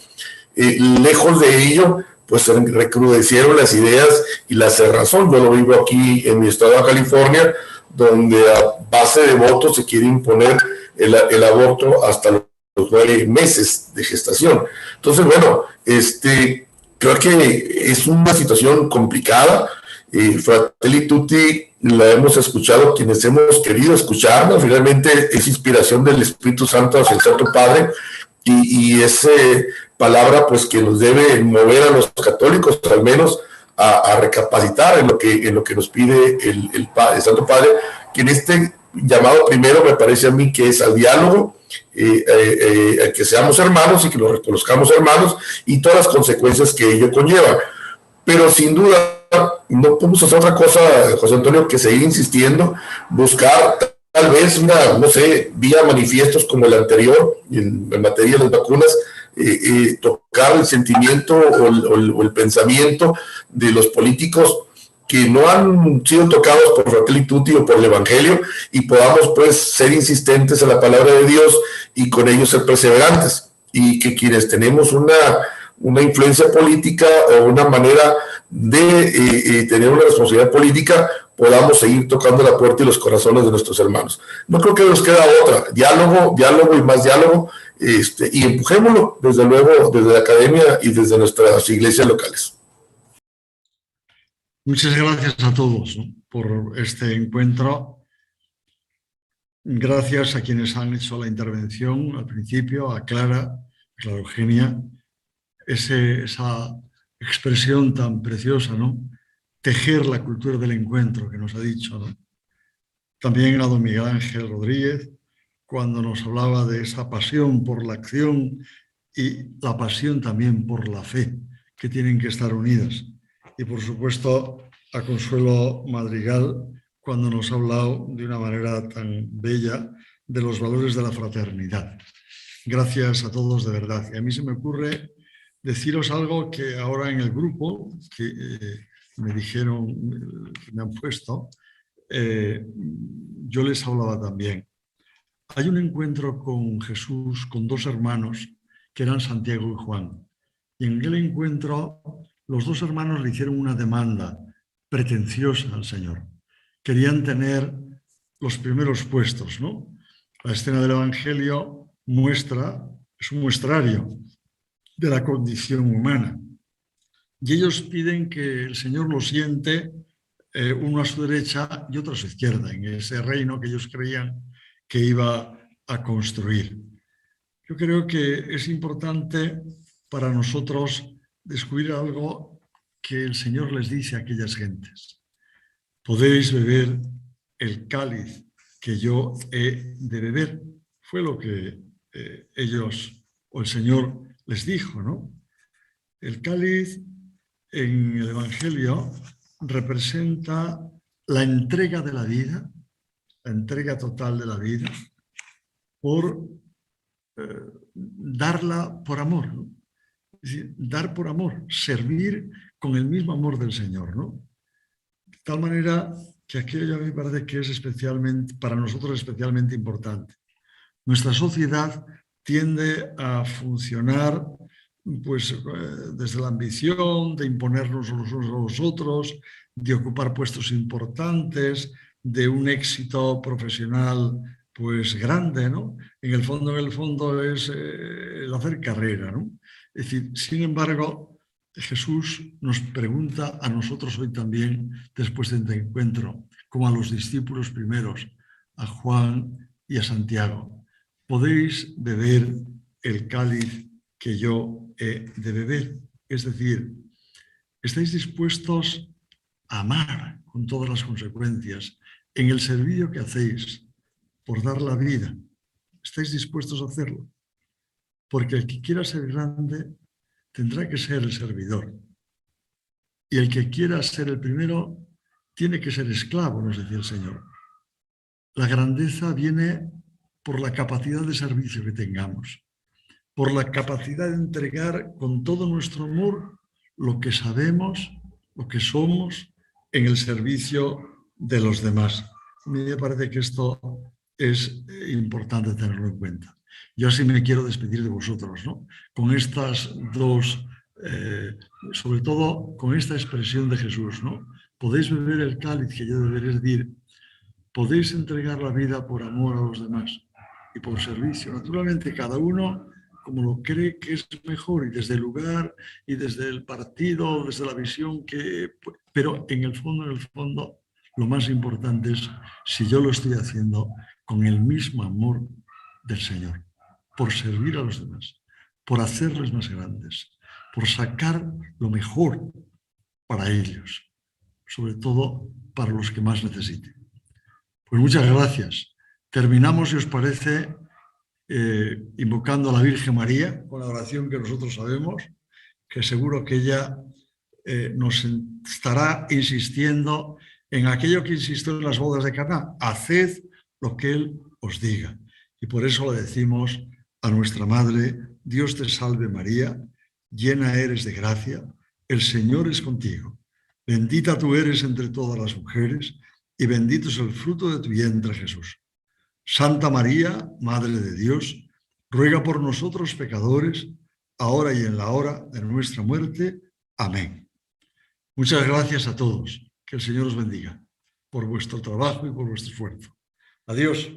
lejos de ello, pues recrudecieron las ideas y la cerrazón. Yo lo vivo aquí en mi estado de California, donde a base de votos se quiere imponer el aborto hasta los 9 meses de gestación. Entonces, bueno, creo que es una situación complicada. Fratelli Tutti la hemos escuchado quienes hemos querido escucharla. Finalmente es inspiración del Espíritu Santo hacia el Santo Padre, y es palabra pues que nos debe mover a los católicos al menos a recapacitar en lo que nos pide el Santo Padre, que en este llamado primero me parece a mí que es al diálogo, que seamos hermanos y que nos reconozcamos hermanos y todas las consecuencias que ello conlleva. Pero sin duda no podemos hacer otra cosa, José Antonio, que seguir insistiendo, buscar tal vez una, no sé, vía manifiestos como el anterior en materia de las vacunas, tocar el sentimiento o el pensamiento de los políticos que no han sido tocados por Fratelli Tutti o por el Evangelio, y podamos pues ser insistentes en la palabra de Dios y con ello ser perseverantes, y que quienes tenemos una influencia política o una manera de tener una responsabilidad política, podamos seguir tocando la puerta y los corazones de nuestros hermanos. No creo que nos queda otra, diálogo y más diálogo, y empujémoslo desde luego desde la academia y desde nuestras iglesias locales. Muchas gracias a todos, ¿no?, por este encuentro. Gracias a quienes han hecho la intervención al principio, a Clara Eugenia, esa expresión tan preciosa, ¿no?, tejer la cultura del encuentro que nos ha dicho, ¿no? También a don Miguel Ángel Rodríguez, cuando nos hablaba de esa pasión por la acción y la pasión también por la fe, que tienen que estar unidas. Y por supuesto a Consuelo Madrigal, cuando nos ha hablado de una manera tan bella de los valores de la fraternidad. Gracias a todos de verdad. Y a mí se me ocurre deciros algo que ahora en el grupo, que me dijeron, me han puesto, yo les hablaba también. Hay un encuentro con Jesús, con dos hermanos que eran Santiago y Juan. Y en aquel encuentro los dos hermanos le hicieron una demanda pretenciosa al Señor. Querían tener los primeros puestos, ¿no? La escena del Evangelio es un muestrario de la condición humana. Y ellos piden que el Señor los siente uno a su derecha y otro a su izquierda, en ese reino que ellos creían que iba a construir. Yo creo que es importante para nosotros descubrir algo que el Señor les dice a aquellas gentes: podéis beber el cáliz que yo he de beber. Fue lo que ellos, o el Señor les dijo, ¿no? El cáliz en el Evangelio representa la entrega de la vida, la entrega total de la vida, por darla por amor, ¿no? Es decir, dar por amor, servir con el mismo amor del Señor, ¿no? De tal manera que aquello a mí me parece que es especialmente, para nosotros especialmente importante. Nuestra sociedad tiende a funcionar pues, desde la ambición de imponernos los unos a los otros, de ocupar puestos importantes, de un éxito profesional pues grande, ¿no? En el fondo es el hacer carrera, ¿no? Es decir, sin embargo, Jesús nos pregunta a nosotros hoy también, después de este encuentro, como a los discípulos primeros, a Juan y a Santiago: ¿podéis beber el cáliz que yo he de beber? Es decir, ¿estáis dispuestos a amar con todas las consecuencias en el servicio que hacéis por dar la vida? ¿Estáis dispuestos a hacerlo? Porque el que quiera ser grande tendrá que ser el servidor. Y el que quiera ser el primero tiene que ser esclavo, nos decía el Señor. La grandeza viene por la capacidad de servicio que tengamos, por la capacidad de entregar con todo nuestro amor lo que sabemos, lo que somos, en el servicio de los demás. A mí me parece que esto es importante tenerlo en cuenta. Yo así me quiero despedir de vosotros, ¿no? Con estas dos, sobre todo con esta expresión de Jesús, ¿no? Podéis beber el cáliz que yo deberé, es decir, podéis entregar la vida por amor a los demás y por servicio. Naturalmente, cada uno como lo cree que es mejor, y desde el lugar, y desde el partido, desde la visión que... Pero en el fondo, lo más importante es si yo lo estoy haciendo con el mismo amor del Señor, por servir a los demás, por hacerles más grandes, por sacar lo mejor para ellos, sobre todo para los que más necesiten. Pues muchas gracias. Terminamos, si os parece, invocando a la Virgen María, con la oración que nosotros sabemos, que seguro que ella nos estará insistiendo en aquello que insistió en las bodas de Caná: haced lo que Él os diga. Y por eso le decimos a nuestra Madre: Dios te salve María, llena eres de gracia, el Señor es contigo. Bendita tú eres entre todas las mujeres, y bendito es el fruto de tu vientre, Jesús. Santa María, Madre de Dios, ruega por nosotros pecadores, ahora y en la hora de nuestra muerte. Amén. Muchas gracias a todos. Que el Señor os bendiga por vuestro trabajo y por vuestro esfuerzo. Adiós.